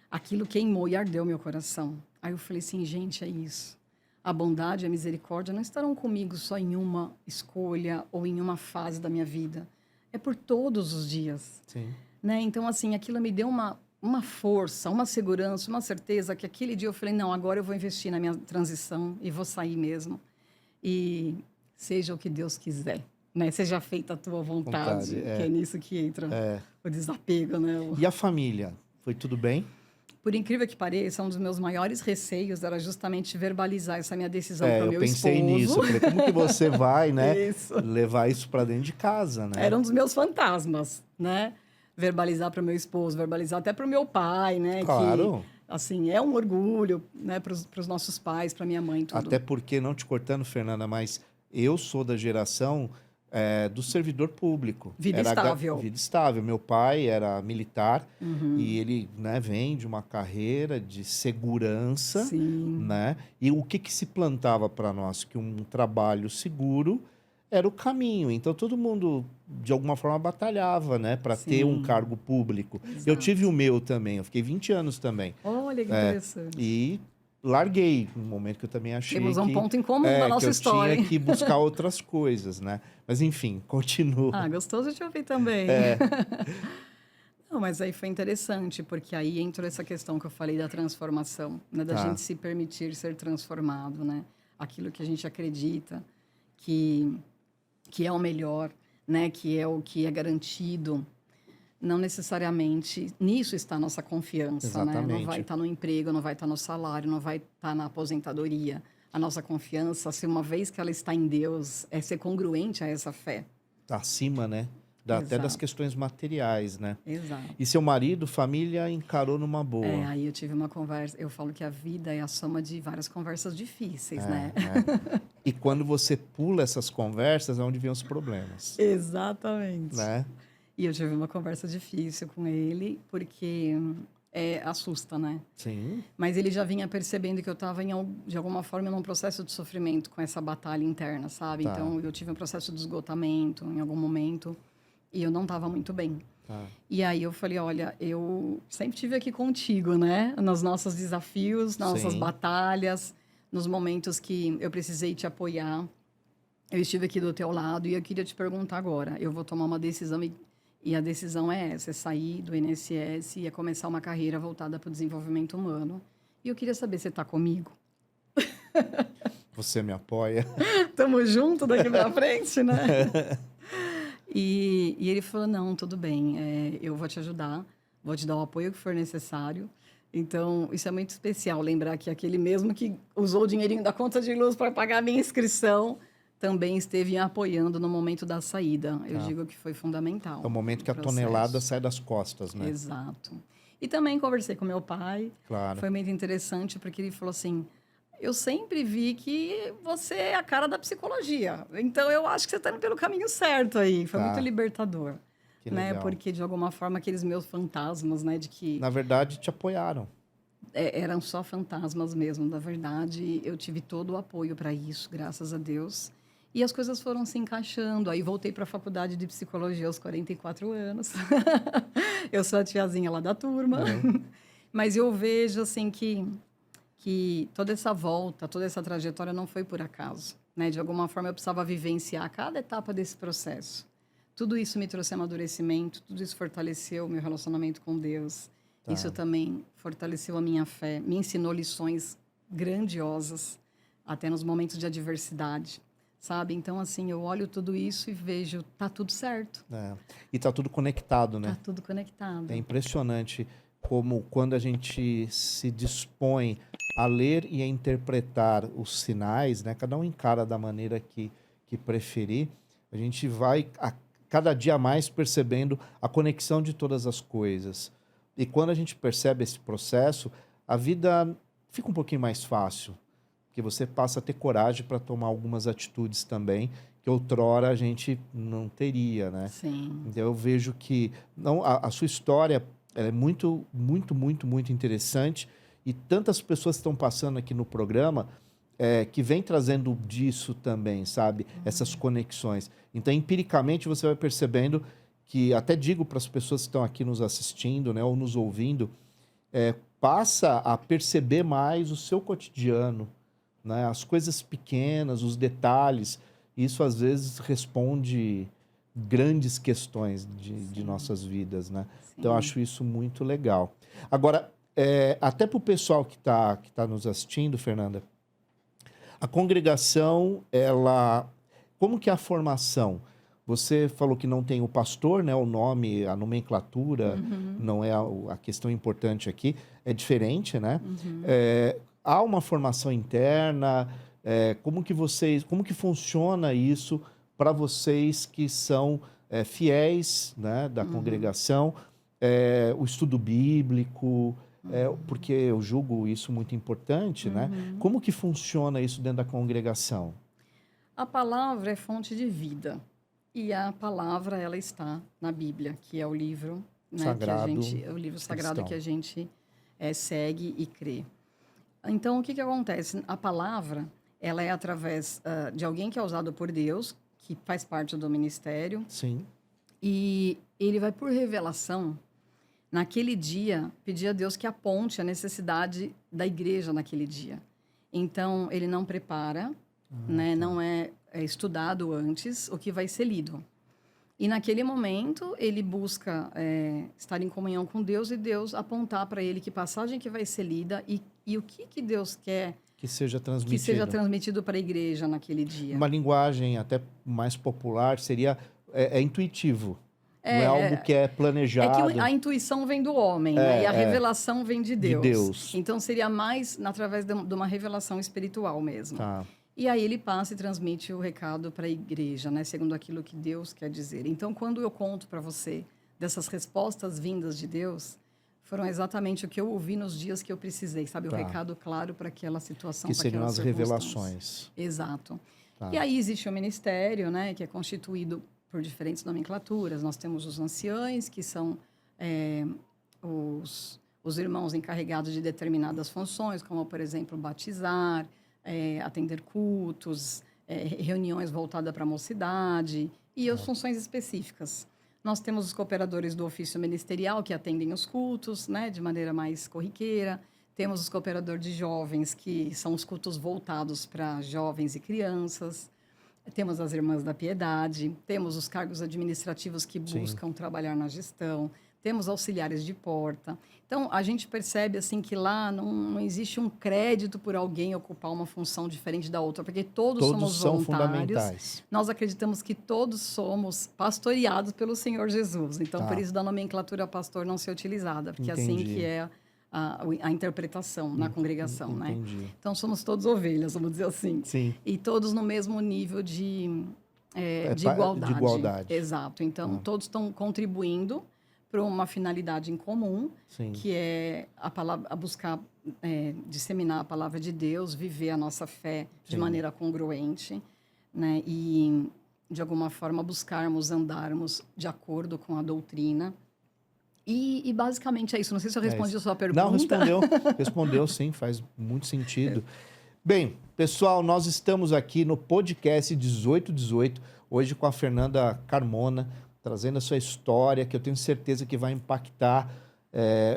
B: aquilo queimou e ardeu meu coração. Aí eu falei assim, gente, é isso. A bondade e a misericórdia não estarão comigo só em uma escolha ou em uma fase da minha vida. É por todos os dias.
A: Sim.
B: Né? Então, assim, aquilo me deu uma uma força, uma segurança, uma certeza que aquele dia eu falei, não, agora eu vou investir na minha transição e vou sair mesmo. E seja o que Deus quiser, né? Seja feita a tua vontade, que é nisso que entra o desapego, né?
A: E a família? Foi tudo bem?
B: Por incrível que pareça, um dos meus maiores receios era justamente verbalizar essa minha decisão para o meu esposo.
A: Eu pensei nisso. Eu falei, como que você vai, né,
B: Isso.
A: levar isso para dentro de casa, né?
B: Era um dos meus fantasmas, né? Verbalizar para o meu esposo, verbalizar até para o meu pai, né?
A: Claro.
B: Que, assim, é um orgulho, né? Para os nossos pais, para minha mãe, tudo.
A: Até porque, não te cortando, Fernanda, mas eu sou da geração do servidor público.
B: Vida estável.
A: Vida estável. Meu pai era militar e ele, né, vem de uma carreira de segurança,
B: Sim.
A: né? E o que se plantava para nós? Que um trabalho seguro era o caminho. Então, todo mundo, de alguma forma, batalhava, né? Para ter um cargo público.
B: Exato.
A: Eu tive o meu também. Eu fiquei 20 anos também.
B: Olha, que interessante.
A: E larguei, no momento que eu também achei
B: Temos um ponto em comum na nossa história.
A: Eu tinha que buscar outras coisas, né? Mas, enfim, continua.
B: Ah, gostoso de ouvir também. Não, mas aí foi interessante, porque aí entrou essa questão que eu falei da transformação, né? Da gente se permitir ser transformado, né? Aquilo que a gente acredita que é o melhor, né? Que é o que é garantido. Não necessariamente nisso está a nossa confiança,
A: Exatamente.
B: né? Não vai estar no emprego, não vai estar no salário, não vai estar na aposentadoria. A nossa confiança, se uma vez que ela está em Deus, é ser congruente a essa fé.
A: Acima, né? Até das questões materiais, né?
B: Exato.
A: E seu marido, família, encarou numa boa.
B: Aí eu tive uma conversa, eu falo que a vida é a soma de várias conversas difíceis, né?
A: E quando você pula essas conversas, é onde vem os problemas.
B: Exatamente.
A: Né?
B: E eu tive uma conversa difícil com ele, porque assusta, né?
A: Sim.
B: Mas ele já vinha percebendo que eu estava, de alguma forma, num processo de sofrimento com essa batalha interna, sabe?
A: Tá.
B: Então, eu tive um processo de esgotamento em algum momento e eu não estava muito bem.
A: Tá.
B: E aí eu falei, olha, eu sempre estive aqui contigo, né? Nos nossos desafios, nas nossas batalhas, nos momentos que eu precisei te apoiar. Eu estive aqui do teu lado e eu queria te perguntar agora. Eu vou tomar uma decisão e a decisão é essa, é sair do INSS e é começar uma carreira voltada para o desenvolvimento humano. E eu queria saber se você está comigo.
A: Você me apoia?
B: Tamo junto daqui para frente, né? E ele falou, não, tudo bem, eu vou te ajudar, vou te dar o apoio que for necessário. Então, isso é muito especial, lembrar que aquele mesmo que usou o dinheirinho da conta de luz para pagar a minha inscrição também esteve me apoiando no momento da saída. Eu digo que foi fundamental.
A: É o momento que a tonelada sai das costas, né?
B: Exato. E também conversei com meu pai.
A: Claro.
B: Foi muito interessante, porque ele falou assim, eu sempre vi que você é a cara da psicologia. Então, eu acho que você está indo pelo caminho certo aí. Foi muito libertador.
A: Que
B: né?
A: legal.
B: Porque, de alguma forma, aqueles meus fantasmas, né? De que...
A: Na verdade, te apoiaram.
B: eram só fantasmas mesmo. Na verdade, eu tive todo o apoio para isso, graças a Deus. E as coisas foram se encaixando. Aí voltei para a faculdade de psicologia aos 44 anos. Eu sou a tiazinha lá da turma. Mas eu vejo, assim, que toda essa volta, toda essa trajetória não foi por acaso. Né? De alguma forma, eu precisava vivenciar cada etapa desse processo. Tudo isso me trouxe amadurecimento, tudo isso fortaleceu o meu relacionamento com Deus. Isso também fortaleceu a minha fé, me ensinou lições grandiosas, até nos momentos de adversidade. Sabe? Então, assim, eu olho tudo isso e vejo, tá tudo certo.
A: E tá tudo conectado, né?
B: Tá tudo conectado.
A: É impressionante como quando a gente se dispõe a ler e a interpretar os sinais, né? Cada um encara da maneira que preferir, a gente vai cada dia mais percebendo a conexão de todas as coisas. E quando a gente percebe esse processo, a vida fica um pouquinho mais fácil. Que você passa a ter coragem para tomar algumas atitudes também que outrora a gente não teria, né?
B: Sim.
A: Então eu vejo que a sua história ela é muito, muito, muito, muito interessante e tantas pessoas estão passando aqui no programa que vem trazendo disso também, sabe? Essas conexões. Então, empiricamente, você vai percebendo que, até digo para as pessoas que estão aqui nos assistindo, né, ou nos ouvindo, passa a perceber mais o seu cotidiano, né? As coisas pequenas, os detalhes. Isso, às vezes, responde grandes questões de nossas vidas, né? Então, eu
B: Sim.
A: acho isso muito legal. Agora, até para o pessoal que tá nos assistindo, Fernanda, a congregação, como que é a formação? Você falou que não tem o pastor, né? O nome, a nomenclatura,
B: Uhum,
A: não é a questão importante aqui, é diferente, né?
B: uhum.
A: Há uma formação interna, como que funciona isso para vocês que são fiéis, né, da
B: Uhum,
A: congregação, o estudo bíblico,
B: uhum,
A: porque eu julgo isso muito importante, né?
B: uhum.
A: Como que funciona isso dentro da congregação?
B: A palavra é fonte de vida. E a palavra, ela está na Bíblia, que é o livro, né,
A: Sagrado
B: o livro sagrado que
A: cristão.
B: a gente segue e crê. Então, o que que acontece? A palavra, ela é através de alguém que é usado por Deus, que faz parte do ministério,
A: Sim.
B: e ele vai, por revelação, naquele dia, pedir a Deus que aponte a necessidade da igreja naquele dia. Então, ele não prepara,
A: Ah,
B: né?
A: tá.
B: Não é estudado antes o que vai ser lido. E naquele momento, ele busca estar em comunhão com Deus e Deus apontar para ele que passagem que vai ser lida e o que Deus quer
A: Que seja
B: que seja
A: transmitido.
B: transmitido para a igreja naquele dia.
A: Uma linguagem até mais popular seria intuitivo. Não é algo
B: É,
A: que é
B: é que
A: planejado
B: a intuição vem do homem, né? E a revelação vem de
A: de
B: Deus.
A: Deus.
B: Então seria mais através de uma revelação espiritual mesmo.
A: Tá.
B: E aí ele passa e transmite o recado para a igreja, né? Segundo aquilo que Deus quer dizer. Então, quando eu conto para você dessas respostas vindas de Deus, foram exatamente o que eu ouvi nos dias que eu precisei, sabe? O
A: Tá.
B: recado claro para aquela situação,
A: Que
B: para
A: seriam
B: aquela
A: as
B: circunstância.
A: revelações.
B: Exato. E
A: Tá.
B: aí existe o ministério, né? Que é constituído por diferentes nomenclaturas. Nós temos os anciães, que são os irmãos encarregados de determinadas funções, como, por exemplo, batizar, atender cultos, reuniões voltadas para a mocidade e as funções específicas. Nós temos os cooperadores do ofício ministerial, que atendem os cultos, né, de maneira mais corriqueira. Temos os cooperadores de jovens, que são os cultos voltados para jovens e crianças. Temos as Irmãs da Piedade, temos os cargos administrativos que
A: Sim.
B: buscam trabalhar na gestão, temos auxiliares de porta. Então, a gente percebe assim que lá não existe um crédito por alguém ocupar uma função diferente da outra, porque todos
A: Todos
B: somos
A: são
B: voluntários.
A: fundamentais.
B: Nós acreditamos que todos somos pastoreados pelo Senhor Jesus. Então, por
A: Tá.
B: isso da nomenclatura pastor não ser utilizada, porque é assim
A: Entendi.
B: que é a interpretação na congregação, né?
A: Entendi.
B: Então, somos todos ovelhas, vamos dizer assim.
A: Sim.
B: E todos no mesmo nível de
A: De
B: igualdade.
A: igualdade.
B: Exato. Então,
A: Ah.
B: todos estão contribuindo para uma finalidade em comum,
A: Sim.
B: que é a buscar disseminar a palavra de Deus, viver a nossa fé de
A: Sim.
B: maneira congruente, né? E, de alguma forma, buscarmos andarmos de acordo com a doutrina. E basicamente é isso. Não sei se eu respondi
A: isso.
B: a sua pergunta.
A: Não, respondeu sim, faz muito sentido. Bem, pessoal, nós estamos aqui no podcast 1818, hoje com a Fernanda Carmona, trazendo a sua história, que eu tenho certeza que vai impactar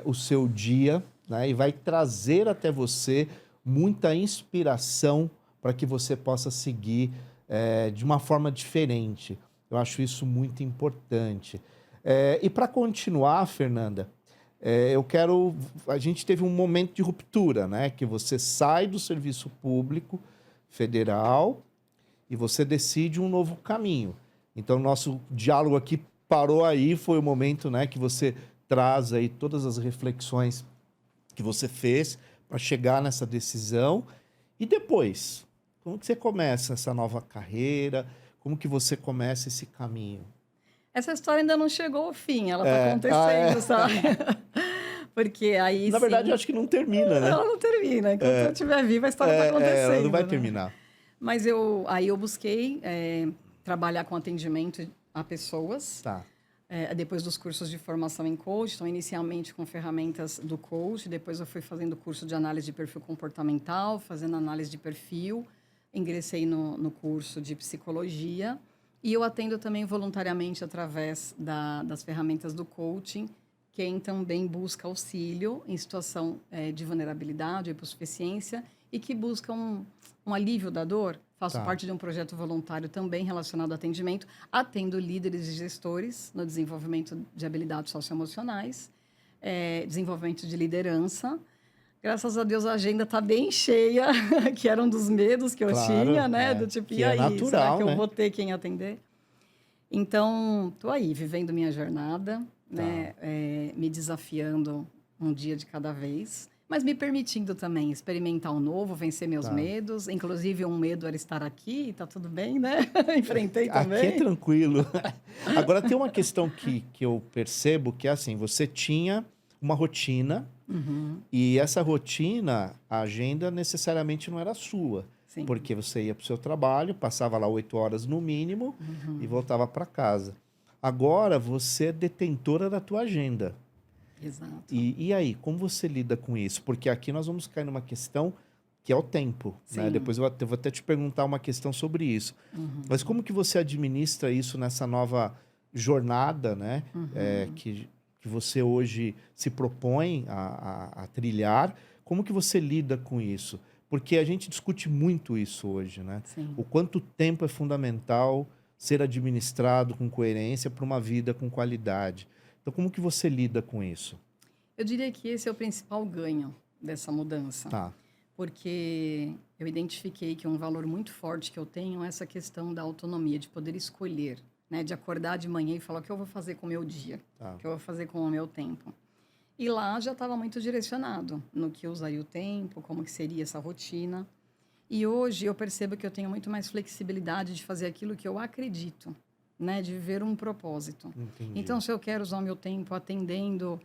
A: o seu dia, né? E vai trazer até você muita inspiração para que você possa seguir de uma forma diferente. Eu acho isso muito importante. E para continuar, Fernanda, a gente teve um momento de ruptura, né? Que você sai do serviço público federal e você decide um novo caminho. Então, nosso diálogo aqui parou aí, foi o momento, né, que você traz aí todas as reflexões que você fez para chegar nessa decisão. E depois, como que você começa essa nova carreira? Como que você começa esse caminho?
B: Essa história ainda não chegou ao fim, ela está acontecendo, sabe? Porque aí
A: Na verdade,
B: sim,
A: eu acho que não termina, né?
B: ela não termina. Enquanto eu estiver viva, a história está acontecendo.
A: Ela não vai
B: né?
A: terminar.
B: Mas aí eu busquei trabalhar com atendimento a pessoas,
A: Tá.
B: depois dos cursos de formação em coach. Então, inicialmente com ferramentas do coach, depois eu fui fazendo curso de análise de perfil comportamental, fazendo análise de perfil, ingressei no curso de psicologia. E eu atendo também voluntariamente através das ferramentas do coaching, quem também busca auxílio em situação de vulnerabilidade, hipossuficiência, e que busca um alívio da dor. Faço
A: Tá.
B: parte de um projeto voluntário também relacionado ao atendimento, atendo líderes e gestores no desenvolvimento de habilidades socioemocionais, desenvolvimento de liderança. Graças a Deus a agenda está bem cheia, que era um dos medos que eu
A: Claro,
B: tinha, né? Do tipo,
A: que
B: e
A: é
B: aí, será
A: natural,
B: que eu
A: né?
B: vou ter quem atender? Então, estou aí, vivendo minha jornada,
A: Tá.
B: né? Me desafiando um dia de cada vez, mas me permitindo também experimentar o novo, vencer meus
A: Tá.
B: medos. Inclusive, um medo era estar aqui, tá tudo bem, né? Enfrentei
A: Aqui é
B: também.
A: tranquilo. Agora, tem uma questão que eu percebo, que é assim, você tinha uma rotina,
B: Uhum,
A: e essa rotina, a agenda necessariamente não era sua.
B: sim.
A: Porque você ia para o seu trabalho, passava lá 8 horas no mínimo e voltava para casa. Agora, você é detentora da tua agenda.
B: Exato.
A: E aí, como você lida com isso? Porque aqui nós vamos cair numa questão que é o tempo, né?
B: Sim.
A: Depois eu vou até te perguntar uma questão sobre isso.
B: Uhum,
A: Mas como que você administra isso nessa nova jornada, né? Que você hoje se propõe a trilhar? Como que você lida com isso? Porque a gente discute muito isso hoje, né?
B: sim.
A: O quanto tempo é fundamental ser administrado com coerência para uma vida com qualidade. Então, como que você lida com isso?
B: Eu diria que esse é o principal ganho dessa mudança.
A: Tá,
B: Porque eu identifiquei que um valor muito forte que eu tenho é essa questão da autonomia, de poder escolher, né? De acordar de manhã e falar o que eu vou fazer com o meu dia,
A: tá.
B: o que eu vou fazer com o meu tempo. E lá já estava muito direcionado no que eu usaria o tempo, como que seria essa rotina. E hoje eu percebo que eu tenho muito mais flexibilidade de fazer aquilo que eu acredito, né? De viver um propósito.
A: Entendi.
B: Então, se eu quero usar o meu tempo atendendo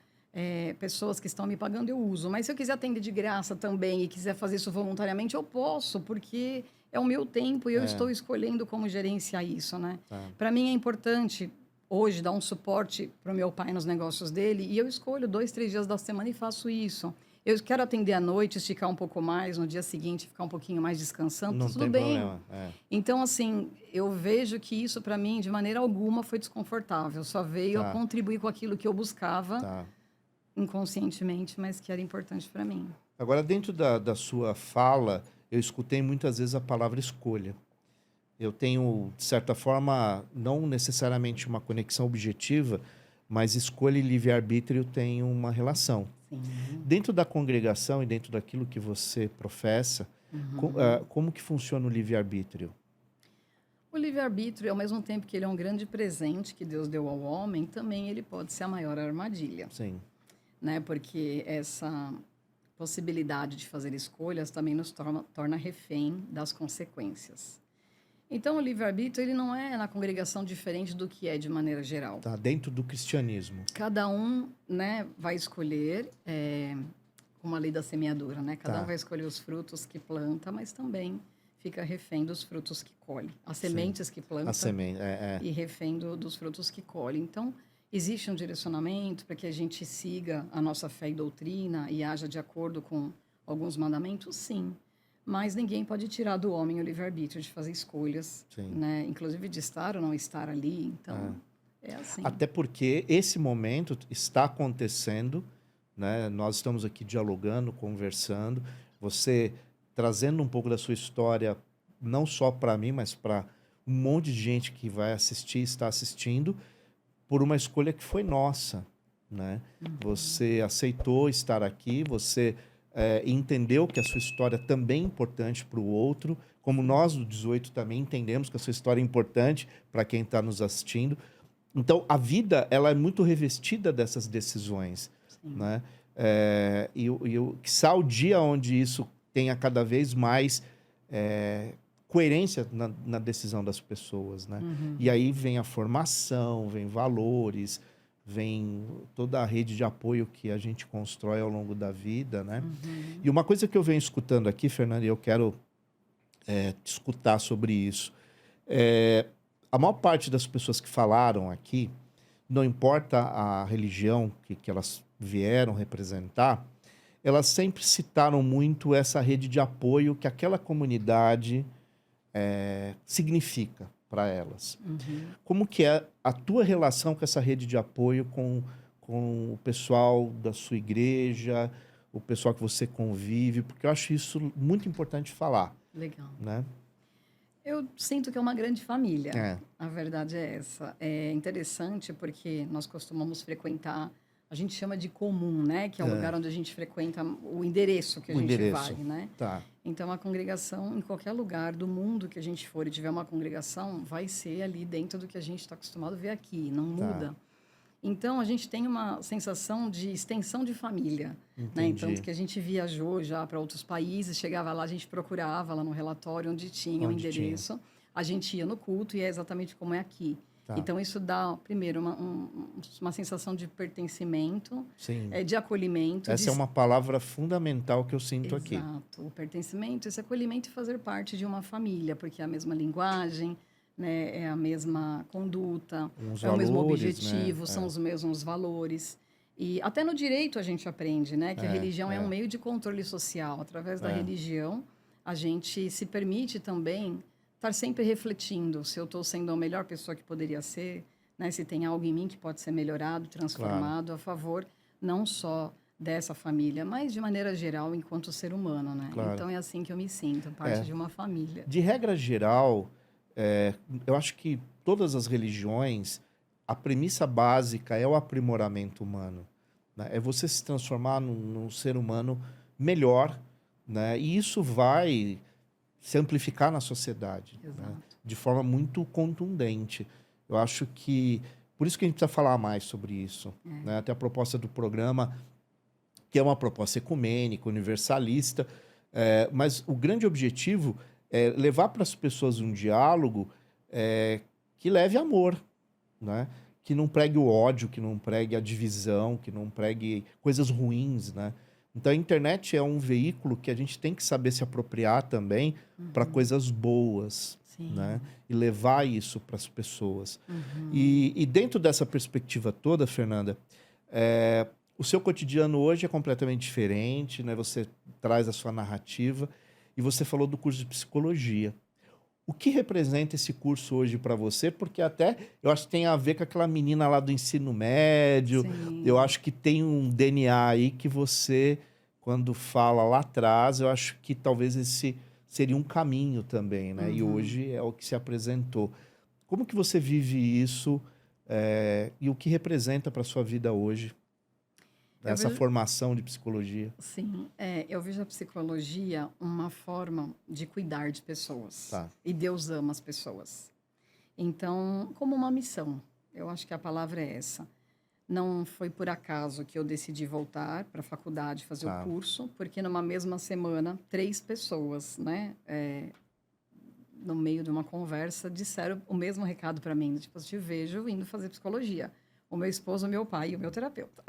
B: pessoas que estão me pagando, eu uso. Mas se eu quiser atender de graça também e quiser fazer isso voluntariamente, eu posso, porque é o meu tempo e eu estou escolhendo como gerenciar isso, né?
A: Tá.
B: Para mim é importante hoje dar um suporte para o meu pai nos negócios dele e eu escolho 2, 3 dias da semana e faço isso. Eu quero atender à noite, esticar um pouco mais, no dia seguinte ficar um pouquinho mais descansando,
A: Não
B: tudo
A: tem
B: bem.
A: problema.
B: Então, assim, eu vejo que isso para mim, de maneira alguma, foi desconfortável. Só veio
A: Tá.
B: a contribuir com aquilo que eu buscava
A: Tá.
B: inconscientemente, mas que era importante para mim.
A: Agora, dentro da sua fala, eu escutei muitas vezes a palavra escolha. Eu tenho, de certa forma, não necessariamente uma conexão objetiva, mas escolha e livre-arbítrio têm uma relação.
B: Sim.
A: Dentro da congregação e dentro daquilo que você professa, como que funciona o livre-arbítrio?
B: O livre-arbítrio, ao mesmo tempo que ele é um grande presente que Deus deu ao homem, também ele pode ser a maior armadilha,
A: Sim,
B: né? Porque essa possibilidade de fazer escolhas também nos torna refém das consequências. Então, o livre-arbítrio ele não é na congregação diferente do que é de maneira geral.
A: tá dentro do cristianismo.
B: Cada um, né, vai escolher, como a lei da semeadura, né? Cada
A: Tá.
B: um vai escolher os frutos que planta, mas também fica refém dos frutos que colhe. As sementes que planta
A: A semente,
B: e refém dos frutos que colhe. Então, existe um direcionamento para que a gente siga a nossa fé e doutrina e haja de acordo com alguns mandamentos? Sim. Mas ninguém pode tirar do homem o livre-arbítrio de fazer escolhas,
A: Sim.
B: né? Inclusive de estar ou não estar ali. Então, é assim.
A: Até porque esse momento está acontecendo, né? Nós estamos aqui dialogando, conversando, você trazendo um pouco da sua história, não só para mim, mas para um monte de gente que vai assistir, está assistindo, por uma escolha que foi nossa, né? Você aceitou estar aqui, você entendeu que a sua história também é importante para o outro, como nós do 18 também entendemos que a sua história é importante para quem está nos assistindo. Então, a vida ela é muito revestida dessas decisões, né? Quiçá o dia onde isso tenha cada vez mais coerência na decisão das pessoas, né? E aí vem a formação, vem valores, vem toda a rede de apoio que a gente constrói ao longo da vida, né? E uma coisa que eu venho escutando aqui, Fernanda, e eu quero te escutar sobre isso. A maior parte das pessoas que falaram aqui, não importa a religião que elas vieram representar, elas sempre citaram muito essa rede de apoio que aquela comunidade significa para elas. Como que é a tua relação com essa rede de apoio com o pessoal da sua igreja? o pessoal que você convive, porque eu acho isso muito importante falar,
B: Legal.
A: né?
B: Eu sinto que é uma grande família.
A: É,
B: A verdade é essa. É interessante porque nós costumamos frequentar, a gente chama de comum, né? Que é o
A: é,
B: lugar onde a gente frequenta, o endereço que a
A: o
B: gente vai,
A: endereço.
B: né?
A: Tá,
B: Então, a congregação, em qualquer lugar do mundo que a gente for e tiver uma congregação, vai ser ali dentro do que a gente está acostumado a ver aqui, não
A: tá,
B: muda. Então, a gente tem uma sensação de extensão de família, né? Então,
A: entendi.
B: que a gente viajou já para outros países, chegava lá, a gente procurava lá no relatório onde tinha o
A: Onde tinha?
B: endereço, a gente ia no culto e é exatamente como é aqui.
A: Tá,
B: Então, isso dá, primeiro, uma sensação de pertencimento,
A: sim.
B: de acolhimento,
A: Essa é uma palavra fundamental que eu sinto aqui.
B: Exato, o pertencimento, esse acolhimento e fazer parte de uma família, porque é a mesma linguagem, né, é a mesma conduta,
A: Uns
B: é o mesmo
A: valores, né?
B: objetivo, são os mesmos valores. E até no direito a gente aprende, né, que a religião é um meio de controle social. Através da
A: É.
B: religião, a gente se permite também estar sempre refletindo se eu estou sendo a melhor pessoa que poderia ser, né, se tem algo em mim que pode ser melhorado, transformado a favor não só dessa família, mas de maneira geral enquanto ser humano, né?
A: Claro.
B: Então é assim que eu me sinto, parte de uma família.
A: De regra geral, eu acho que todas as religiões, a premissa básica é o aprimoramento humano, né? É você se transformar num ser humano melhor, né? E isso vai se amplificar na sociedade, né?
B: Exato.
A: De forma muito contundente. Eu acho que por isso que a gente precisa falar mais sobre isso, né? Até a proposta do programa, que é uma proposta ecumênica, universalista, mas o grande objetivo é levar para as pessoas um diálogo que leve amor, né? Que não pregue o ódio, que não pregue a divisão, que não pregue coisas ruins, né? Então a internet é um veículo que a gente tem que saber se apropriar também para coisas boas,
B: Sim.
A: né? E levar isso para as pessoas.
B: Uhum.
A: E dentro dessa perspectiva toda, Fernanda, o seu cotidiano hoje é completamente diferente, né? Você traz a sua narrativa e você falou do curso de psicologia. O que representa esse curso hoje para você? Porque até eu acho que tem a ver com aquela menina lá do ensino médio.
B: Sim.
A: Eu acho que tem um DNA aí que você, quando fala lá atrás, eu acho que talvez esse seria um caminho também, né? E hoje é o que se apresentou. Como que você vive isso e o que representa para sua vida hoje?
B: Eu
A: Essa
B: vejo-
A: formação de psicologia.
B: Sim, eu vejo a psicologia uma forma de cuidar de pessoas.
A: Tá.
B: E Deus ama as pessoas. Então, como uma missão, eu acho que a palavra é essa. Não foi por acaso que eu decidi voltar para a faculdade fazer
A: Tá.
B: o curso, porque numa mesma semana, 3 pessoas, né, no meio de uma conversa, disseram o mesmo recado para mim. Tipo, eu te vejo indo fazer psicologia. O meu esposo, o meu pai e o meu terapeuta.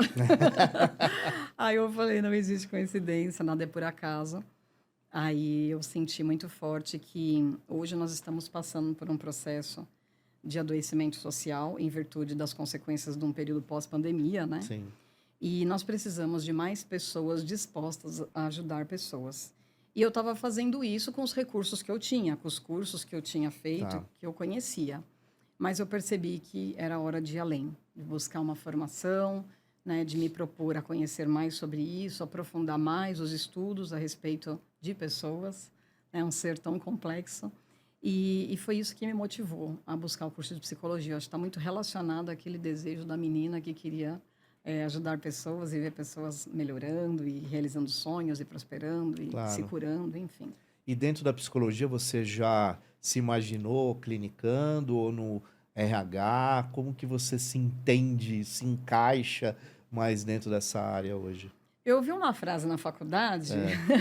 B: Aí eu falei, não existe coincidência, nada é por acaso. Aí eu senti muito forte que hoje nós estamos passando por um processo de adoecimento social em virtude das consequências de um período pós-pandemia, né?
A: Sim.
B: E nós precisamos de mais pessoas dispostas a ajudar pessoas. E eu estava fazendo isso com os recursos que eu tinha, com os cursos que eu tinha feito,
A: Tá.
B: que eu conhecia. Mas eu percebi que era hora de ir além, de buscar uma formação, né, de me propor a conhecer mais sobre isso, aprofundar mais os estudos a respeito de pessoas, é um ser tão complexo. E foi isso que me motivou a buscar o curso de psicologia. Eu acho que está muito relacionado àquele desejo da menina que queria ajudar pessoas e ver pessoas melhorando e realizando sonhos e prosperando e
A: Claro.
B: se curando, enfim.
A: E dentro da psicologia, você já se imaginou clinicando ou no RH? Como que você se entende, se encaixa mais dentro dessa área hoje?
B: Eu ouvi uma frase na faculdade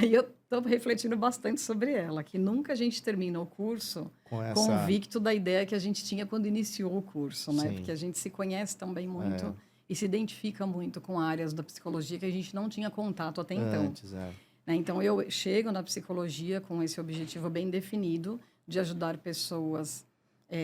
B: e eu estou refletindo bastante sobre ela, que nunca a gente termina o curso
A: Com essa...
B: convicto da ideia que a gente tinha quando iniciou o curso, né?
A: Sim.
B: Porque a gente se conhece também muito e se identifica muito com áreas da psicologia que a gente não tinha contato até então.
A: Antes,
B: Né? Então, eu chego na psicologia com esse objetivo bem definido de ajudar pessoas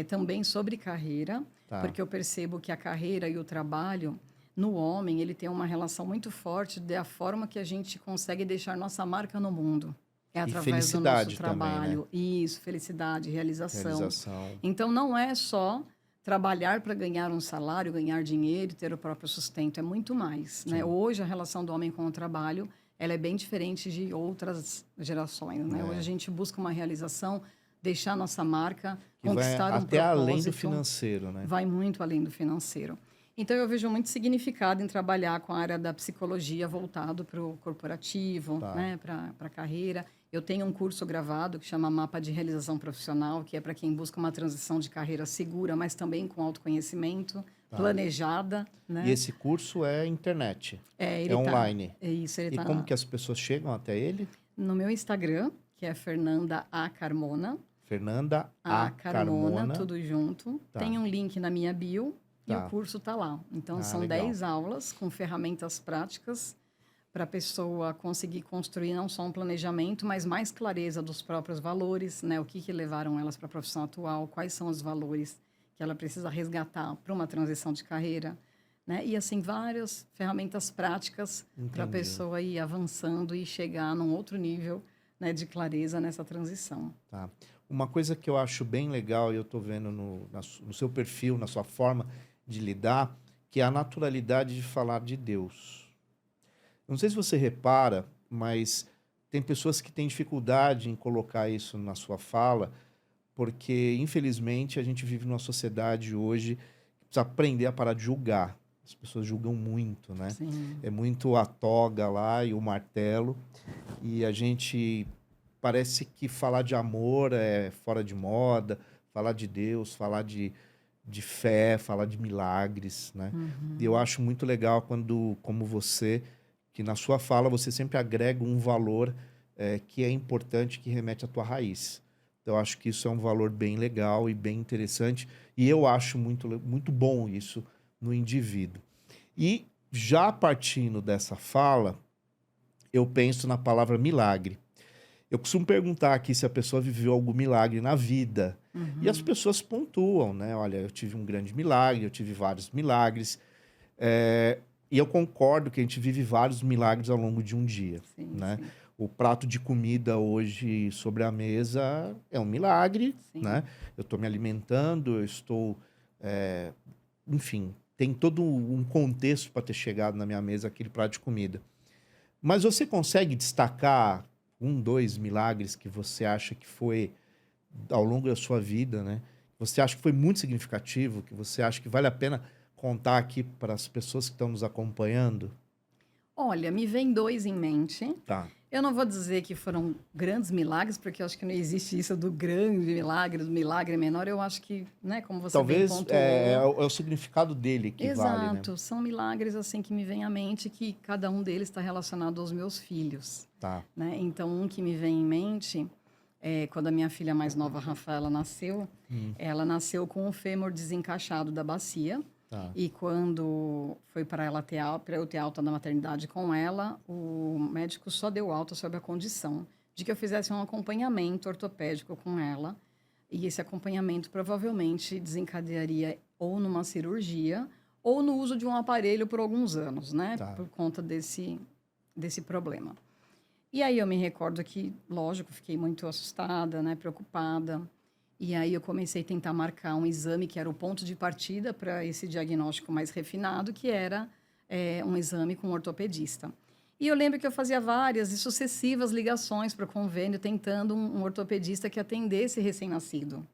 B: também sobre carreira,
A: Tá.
B: porque eu percebo que a carreira e o trabalho, no homem, ele tem uma relação muito forte da forma que a gente consegue deixar nossa marca no mundo. É através do nosso
A: felicidade também,
B: trabalho. Isso, felicidade, realização.
A: Realização.
B: Então, não é só trabalhar para ganhar um salário, ganhar dinheiro e ter o próprio sustento. É muito mais. Né? Hoje, a relação do homem com o trabalho ela é bem diferente de outras gerações, né? Hoje a gente busca uma realização, deixar nossa marca,
A: que vai
B: conquistar um
A: até além do
B: propósito.
A: financeiro, né?
B: Vai muito além do financeiro. Então, eu vejo muito significado em trabalhar com a área da psicologia voltado para o corporativo,
A: Tá.
B: né, para a carreira. Eu tenho um curso gravado que chama Mapa de Realização Profissional, que é para quem busca uma transição de carreira segura, mas também com autoconhecimento, planejada, né?
A: E esse curso é internet?
B: Ele
A: É online?
B: É isso, ele
A: E
B: tá
A: como que as pessoas chegam até ele?
B: no meu Instagram, que é Fernanda A. Carmona.
A: Fernanda
B: A.
A: Carmona.
B: Carmona, tudo junto.
A: Tá.
B: Tem um link na minha bio e
A: Tá.
B: o curso está lá. Então, são
A: legal.
B: 10 aulas com ferramentas práticas para a pessoa conseguir construir não só um planejamento, mas mais clareza dos próprios valores, né? O que levaram elas para a profissão atual, quais são os valores que ela precisa resgatar para uma transição de carreira, né? E, assim, várias ferramentas práticas para a
A: Entendi.
B: pessoa ir avançando e chegar num outro nível, né, de clareza nessa transição.
A: Tá. Uma coisa que eu acho bem legal, e eu estou vendo no seu perfil, na sua forma de lidar, que é a naturalidade de falar de Deus. Não sei se você repara, mas tem pessoas que têm dificuldade em colocar isso na sua fala, porque, infelizmente, a gente vive numa sociedade hoje que precisa aprender a parar de julgar. As pessoas julgam muito, né?
B: Sim.
A: É muito a toga lá e o martelo. E a gente parece que falar de amor é fora de moda, falar de Deus, falar de fé, falar de milagres, né? E eu acho muito legal quando, como você, que na sua fala você sempre agrega um valor que é importante, que remete à tua raiz. Então, eu acho que isso é um valor bem legal e bem interessante. E eu acho muito bom isso no indivíduo. E já partindo dessa fala, eu penso na palavra milagre. Eu costumo perguntar aqui se a pessoa viveu algum milagre na vida. E as pessoas pontuam, né? Olha, eu tive um grande milagre, eu tive vários milagres. E eu concordo que a gente vive vários milagres ao longo de um dia,
B: Sim,
A: né?
B: sim.
A: O prato de comida hoje sobre a mesa é um milagre,
B: Sim.
A: né? Eu estou me alimentando, eu estou... enfim, tem todo um contexto para ter chegado na minha mesa aquele prato de comida. Mas você consegue destacar 1, 2 milagres que você acha que foi ao longo da sua vida, né? Você acha que foi muito significativo, que você acha que vale a pena contar aqui para as pessoas que estão nos acompanhando?
B: Olha, me vem 2 em mente.
A: Tá.
B: Eu não vou dizer que foram grandes milagres, porque eu acho que não existe isso do grande milagre, do milagre menor. Eu acho que, né, como você bem
A: Talvez
B: pontuou...
A: é o significado dele que vale, né?
B: Exato. São milagres, assim, que me vem à mente, que cada um deles está relacionado aos meus filhos,
A: Tá.
B: né? Então, um que me vem em mente é quando a minha filha mais nova, Rafaela, nasceu. Ela nasceu com o fêmur desencaixado da bacia.
A: Tá.
B: E quando foi para eu ter alta na maternidade com ela, o médico só deu alta sob a condição de que eu fizesse um acompanhamento ortopédico com ela. E esse acompanhamento provavelmente desencadearia ou numa cirurgia ou no uso de um aparelho por alguns anos, né?
A: Tá.
B: Por conta desse problema. E aí eu me recordo que, lógico, fiquei muito assustada, né? Preocupada. E aí eu comecei a tentar marcar um exame que era o ponto de partida para esse diagnóstico mais refinado, que era um exame com um ortopedista. E eu lembro que eu fazia várias e sucessivas ligações para o convênio, tentando um ortopedista que atendesse recém-nascido.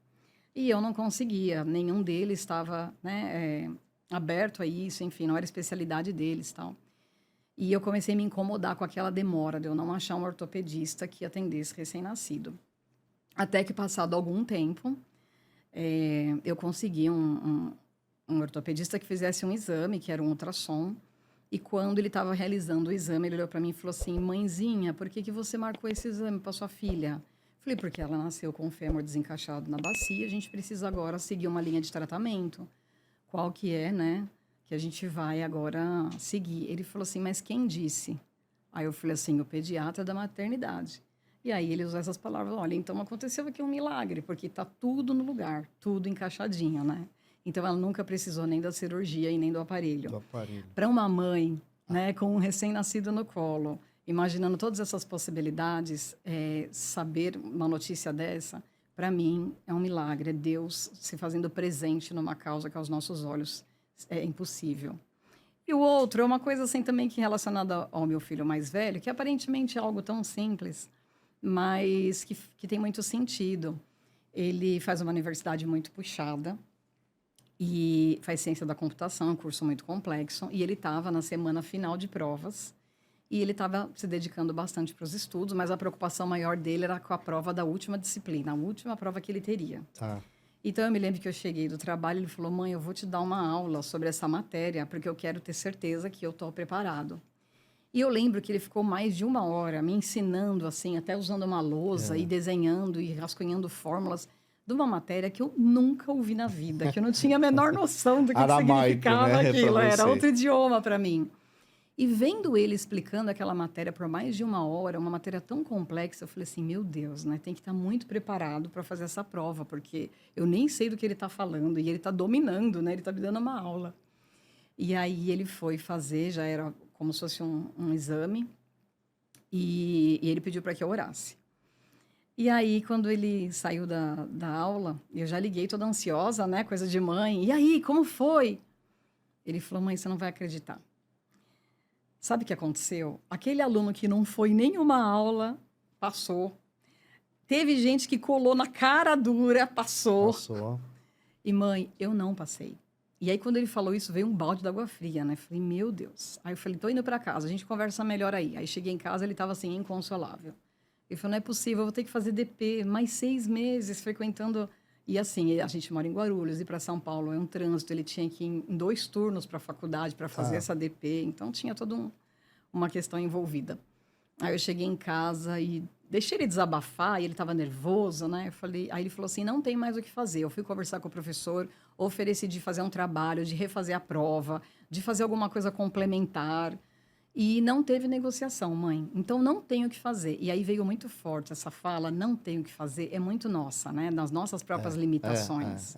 B: E eu não conseguia, nenhum deles estava, né, aberto a isso, enfim, não era especialidade deles, tal. E eu comecei a me incomodar com aquela demora de eu não achar um ortopedista que atendesse recém-nascido. Até que, passado algum tempo, eu consegui um ortopedista que fizesse um exame, que era um ultrassom. E quando ele estava realizando o exame, ele olhou para mim e falou assim: mãezinha, por que você marcou esse exame para sua filha? Falei, porque ela nasceu com o fêmur desencaixado na bacia, a gente precisa agora seguir uma linha de tratamento. Qual que é, né, que a gente vai agora seguir? Ele falou assim, mas quem disse? Aí eu falei assim, o pediatra da maternidade. E aí ele usou essas palavras, olha, então aconteceu aqui um milagre, porque está tudo no lugar, tudo encaixadinho, né? Então ela nunca precisou nem da cirurgia e nem do aparelho. Para uma mãe, né, com um recém-nascido no colo, imaginando todas essas possibilidades, saber uma notícia dessa, para mim é um milagre, é Deus se fazendo presente numa causa que aos nossos olhos é impossível. E o outro é uma coisa assim também que relacionada ao meu filho mais velho, que aparentemente é algo tão simples, mas que tem muito sentido. Ele faz uma universidade muito puxada e faz ciência da computação, um curso muito complexo, e ele estava na semana final de provas e ele estava se dedicando bastante para os estudos, mas a preocupação maior dele era com a prova da última disciplina, a última prova que ele teria.
A: Tá.
B: Então, eu me lembro que eu cheguei do trabalho e ele falou, mãe, eu vou te dar uma aula sobre essa matéria, porque eu quero ter certeza que eu estou preparado. E eu lembro que ele ficou mais de 1 hora me ensinando, assim, até usando uma lousa e desenhando e rascunhando fórmulas de uma matéria que eu nunca ouvi na vida, que eu não tinha a menor noção do que
A: Aramaico,
B: significava
A: né, pra
B: aquilo. Era
A: você.
B: outro idioma para mim. E vendo ele explicando aquela matéria por mais de 1 hora, uma matéria tão complexa, eu falei assim, meu Deus, né? Tem que estar muito preparado para fazer essa prova, porque eu nem sei do que ele está falando e ele está dominando, né? Ele está me dando uma aula. E aí ele foi fazer, já era como se fosse um exame, e ele pediu para que eu orasse. E aí, quando ele saiu da aula, eu já liguei toda ansiosa, né? Coisa de mãe. E aí, como foi? Ele falou, mãe, você não vai acreditar. Sabe o que aconteceu? Aquele aluno que não foi nenhuma aula, passou. Teve gente que colou na cara dura, passou.
A: Passou.
B: E, mãe, eu não passei. E aí, quando ele falou isso, veio um balde d'água fria, né? Falei, meu Deus. Aí eu falei, tô indo para casa, a gente conversa melhor aí. Aí cheguei em casa, ele estava assim, inconsolável. Ele falou, não é possível, eu vou ter que fazer DP, mais 6 meses frequentando... E assim, a gente mora em Guarulhos, ir para São Paulo é um trânsito, ele tinha que ir em 2 turnos para a faculdade para fazer essa DP, então tinha toda uma questão envolvida. Aí eu cheguei em casa e deixei ele desabafar, e ele estava nervoso, né? Aí ele falou assim, não tem mais o que fazer. Eu fui conversar com o professor, ofereci de fazer um trabalho, de refazer a prova, de fazer alguma coisa complementar. E não teve negociação, mãe. Então, não tenho o que fazer. E aí veio muito forte essa fala, não tenho o que fazer, é muito nossa, né? Nas nossas próprias limitações.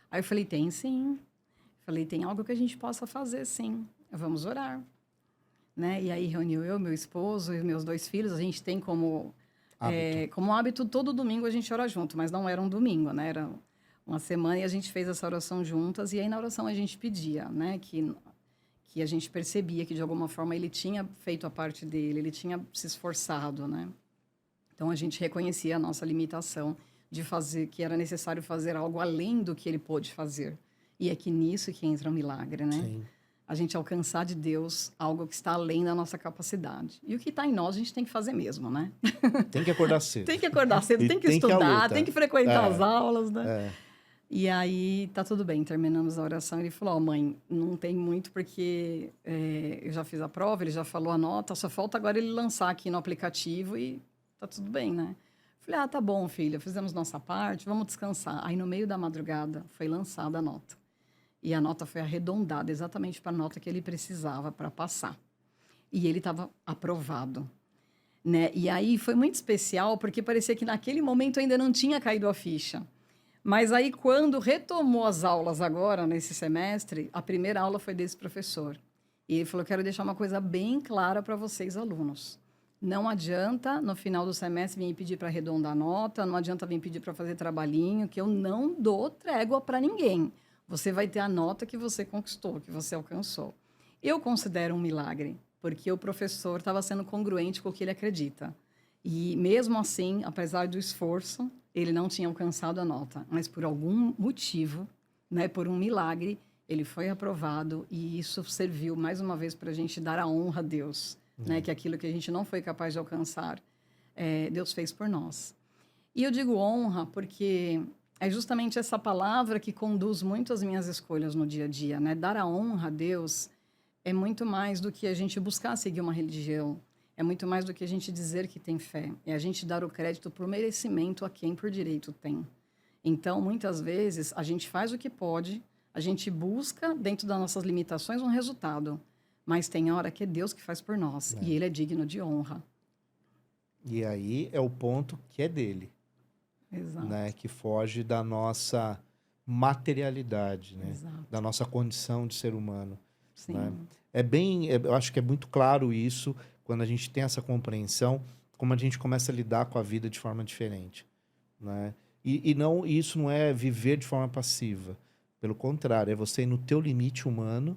B: Aí eu falei, tem sim. Falei, tem algo que a gente possa fazer, sim. Vamos orar. Né? E aí reuniu eu, meu esposo e meus 2 filhos. A gente tem como hábito, todo domingo a gente ora junto, mas não era um domingo, né? Era uma semana e a gente fez essa oração juntas. E aí na oração a gente pedia, né? Que a gente percebia que, de alguma forma, ele tinha feito a parte dele, ele tinha se esforçado, né? Então, a gente reconhecia a nossa limitação de fazer, que era necessário fazer algo além do que ele pôde fazer. E é que nisso que entra o milagre, né?
A: Sim.
B: A gente alcançar de Deus algo que está além da nossa capacidade. E o que está em nós, a gente tem que fazer mesmo, né?
A: Tem que acordar cedo.
B: Tem que acordar cedo,
A: E
B: tem que
A: tem que
B: estudar,
A: luta.
B: tem que frequentar as aulas, né?
A: É.
B: E aí, tá tudo bem, terminamos a oração. Ele falou, mãe, não tem muito porque eu já fiz a prova, ele já falou a nota, só falta agora ele lançar aqui no aplicativo e tá tudo bem, né? Falei, tá bom, filha, fizemos nossa parte, vamos descansar. Aí, no meio da madrugada, foi lançada a nota. E a nota foi arredondada exatamente para a nota que ele precisava para passar. E ele estava aprovado. Né? E aí, foi muito especial, porque parecia que naquele momento ainda não tinha caído a ficha. Mas aí, quando retomou as aulas agora, nesse semestre, a primeira aula foi desse professor. E ele falou, quero deixar uma coisa bem clara para vocês, alunos. Não adianta, no final do semestre, vir pedir para arredondar a nota, não adianta vir pedir para fazer trabalhinho, que eu não dou trégua para ninguém. Você vai ter a nota que você conquistou, que você alcançou. Eu considero um milagre, porque o professor estava sendo congruente com o que ele acredita. E, mesmo assim, apesar do esforço, ele não tinha alcançado a nota, mas por algum motivo, né, por um milagre, ele foi aprovado e isso serviu mais uma vez para a gente dar a honra a Deus, né, que aquilo que a gente não foi capaz de alcançar, Deus fez por nós. E eu digo honra porque é justamente essa palavra que conduz muito as minhas escolhas no dia a dia, né? Dar a honra a Deus é muito mais do que a gente buscar seguir uma religião. É muito mais do que a gente dizer que tem fé. É a gente dar o crédito por merecimento a quem por direito tem. Então, muitas vezes, a gente faz o que pode, a gente busca, dentro das nossas limitações, um resultado. Mas tem hora que é Deus que faz por nós. E Ele é digno de honra.
A: E aí é o ponto que é dele.
B: Exato.
A: Né? Que foge da nossa materialidade, né?
B: Exato.
A: Da nossa condição de ser humano.
B: Sim.
A: Né? Eu acho que é muito claro isso, quando a gente tem essa compreensão, como a gente começa a lidar com a vida de forma diferente, né? E isso não é viver de forma passiva. Pelo contrário, é você ir no teu limite humano,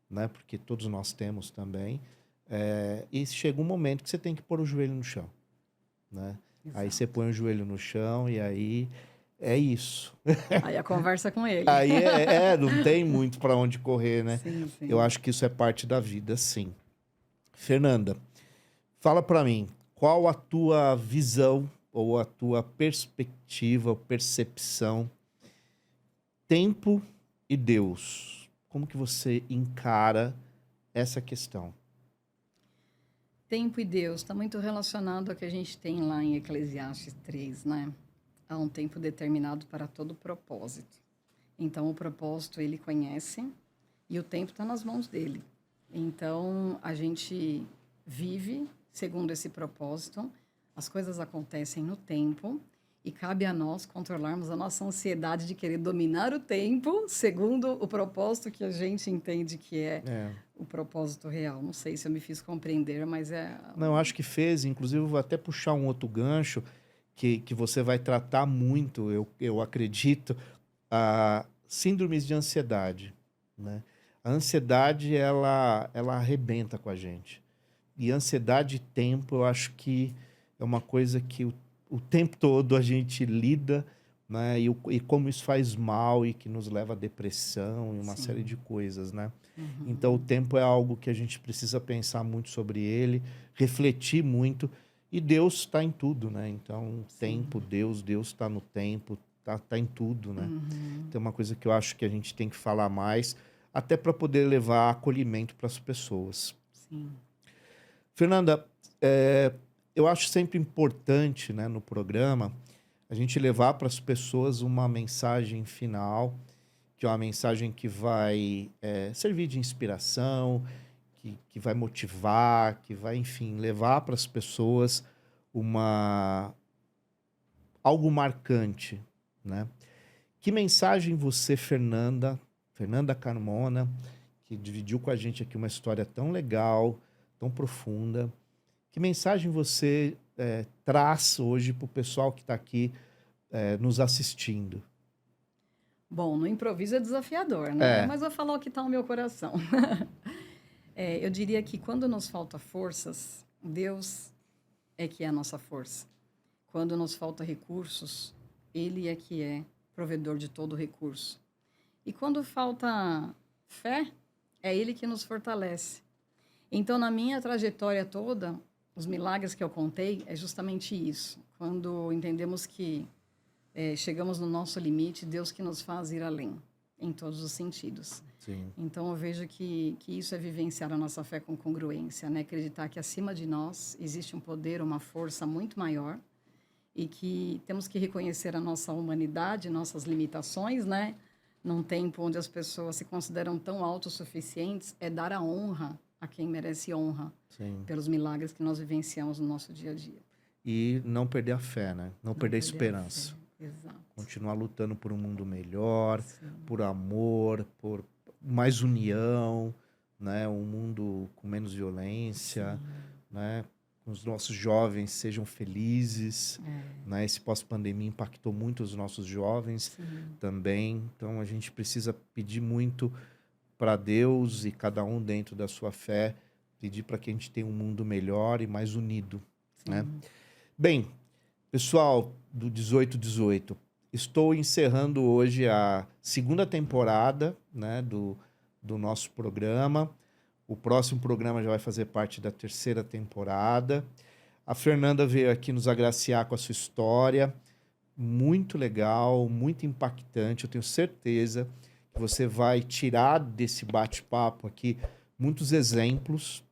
A: né? Porque todos nós temos também. E chega um momento que você tem que pôr o joelho no chão, né? Aí você põe o joelho no chão e aí é isso.
B: Aí a conversa com ele.
A: Aí não tem muito para onde correr, né?
B: Sim, sim.
A: Eu acho que isso é parte da vida, sim. Fernanda, fala para mim, qual a tua visão ou a tua perspectiva, ou percepção, tempo e Deus? Como que você encara essa questão?
B: Tempo e Deus está muito relacionado ao que a gente tem lá em Eclesiastes 3, né? Há um tempo determinado para todo propósito. Então, o propósito ele conhece e o tempo está nas mãos dele. Então, a gente vive segundo esse propósito, as coisas acontecem no tempo e cabe a nós controlarmos a nossa ansiedade de querer dominar o tempo segundo o propósito que a gente entende que é o propósito real. Não sei se eu me fiz compreender, mas é...
A: Não, eu acho que fez. Inclusive, eu vou até puxar um outro gancho que você vai tratar muito, eu acredito, a síndromes de ansiedade, né? A ansiedade, ela arrebenta com a gente. E ansiedade e tempo, eu acho que é uma coisa que o tempo todo a gente lida, né? E como isso faz mal e que nos leva à depressão e uma série de coisas, né? Então, o tempo é algo que a gente precisa pensar muito sobre ele, refletir muito. E Deus está em tudo, né? Então, tempo, Deus está no tempo, tá em tudo, né? Tem uma coisa que eu acho que a gente tem que falar mais, até para poder levar acolhimento para as pessoas.
B: Sim.
A: Fernanda, eu acho sempre importante, né, no programa, a gente levar para as pessoas uma mensagem final, que é uma mensagem que vai servir de inspiração, que vai motivar, que vai, enfim, levar para as pessoas algo marcante, né? Que mensagem você, Fernanda Carmona, que dividiu com a gente aqui uma história tão legal, tão profunda, que mensagem você traz hoje para o pessoal que está aqui nos assistindo?
B: Bom, no improviso é desafiador, né? Mas vou falar o que está no meu coração. Eu diria que quando nos falta forças, Deus é que é a nossa força. Quando nos falta recursos, Ele é que é provedor de todo recurso. E quando falta fé, é Ele que nos fortalece. Então, na minha trajetória toda, os milagres que eu contei é justamente isso. Quando entendemos que chegamos no nosso limite, Deus que nos faz ir além, em todos os sentidos.
A: Sim.
B: Então, eu vejo que isso é vivenciar a nossa fé com congruência, né? Acreditar que acima de nós existe um poder, uma força muito maior e que temos que reconhecer a nossa humanidade, nossas limitações, né? Num tempo onde as pessoas se consideram tão autossuficientes, é dar a honra a quem merece honra. Sim. Pelos milagres que nós vivenciamos no nosso dia a dia.
A: E não perder a fé, né? Não perder a esperança.
B: Exato.
A: Continuar lutando por um mundo melhor, por amor, por mais união, né? Um mundo com menos violência, né? Os nossos jovens sejam felizes, né? Esse pós-pandemia impactou muito os nossos jovens também. Então, a gente precisa pedir muito para Deus e cada um dentro da sua fé, pedir para que a gente tenha um mundo melhor e mais unido, né? Bem, pessoal do 1818, estou encerrando hoje a segunda temporada, né, do nosso programa. O próximo programa já vai fazer parte da terceira temporada. A Fernanda veio aqui nos agraciar com a sua história. Muito legal, muito impactante. Eu tenho certeza que você vai tirar desse bate-papo aqui muitos exemplos.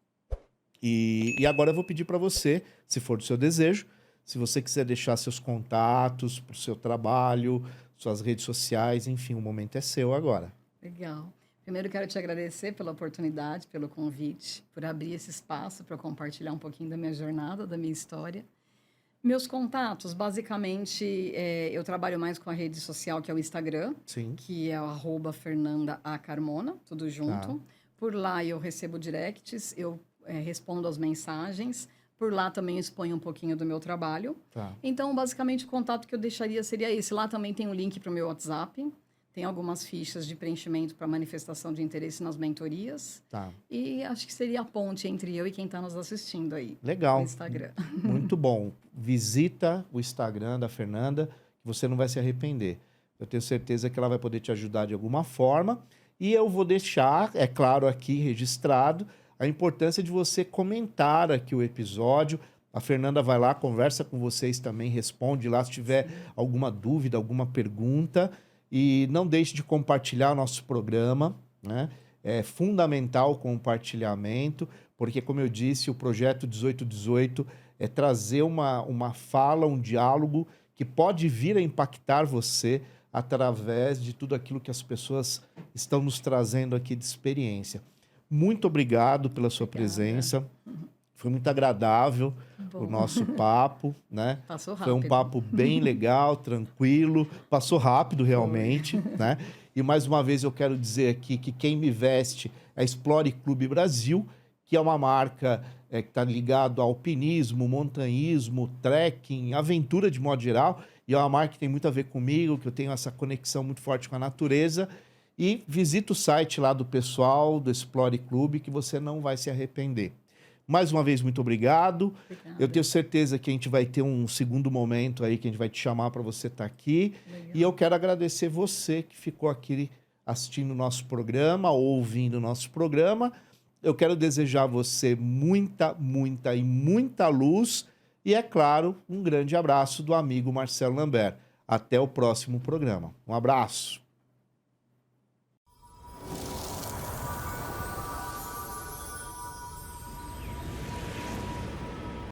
A: E agora eu vou pedir para você, se for do seu desejo, se você quiser deixar seus contatos para o seu trabalho, suas redes sociais, enfim, o momento é seu agora.
B: Legal. Primeiro, quero te agradecer pela oportunidade, pelo convite, por abrir esse espaço para compartilhar um pouquinho da minha jornada, da minha história. Meus contatos, basicamente, eu trabalho mais com a rede social, que é o Instagram, que é o @FernandaACarmona, tudo junto. Por lá eu recebo directs, eu respondo as mensagens. Por lá também exponho um pouquinho do meu trabalho. Então, basicamente, o contato que eu deixaria seria esse. Lá também tem um link para o meu WhatsApp, tem algumas fichas de preenchimento para manifestação de interesse nas mentorias.
A: Tá.
B: E acho que seria a ponte entre eu e quem está nos assistindo aí.
A: Legal.
B: No Instagram.
A: Muito bom. Visita o Instagram da Fernanda, que você não vai se arrepender. Eu tenho certeza que ela vai poder te ajudar de alguma forma. E eu vou deixar, é claro, aqui registrado, a importância de você comentar aqui o episódio. A Fernanda vai lá, conversa com vocês também, responde lá se tiver alguma dúvida, alguma pergunta. E não deixe de compartilhar o nosso programa, né? É fundamental o compartilhamento, porque, como eu disse, o projeto 1818 é trazer uma fala, um diálogo que pode vir a impactar você através de tudo aquilo que as pessoas estão nos trazendo aqui de experiência. Muito obrigado pela sua presença. Foi muito agradável o nosso papo, né?
B: Passou rápido.
A: Foi um papo bem legal, tranquilo, passou rápido realmente, né? E mais uma vez eu quero dizer aqui que quem me veste é a Explore Clube Brasil, que é uma marca que está ligada ao alpinismo, montanhismo, trekking, aventura de modo geral, e é uma marca que tem muito a ver comigo, que eu tenho essa conexão muito forte com a natureza. E visita o site lá do pessoal do Explore Clube, que você não vai se arrepender. Mais uma vez, muito obrigado.
B: Obrigada.
A: Eu tenho certeza que a gente vai ter um segundo momento aí, que a gente vai te chamar para você estar aqui.
B: Legal.
A: E eu quero agradecer você que ficou aqui assistindo o nosso programa, ou ouvindo o nosso programa. Eu quero desejar a você muita, muita e muita luz. E, é claro, um grande abraço do amigo Marcelo Lambert. Até o próximo programa. Um abraço.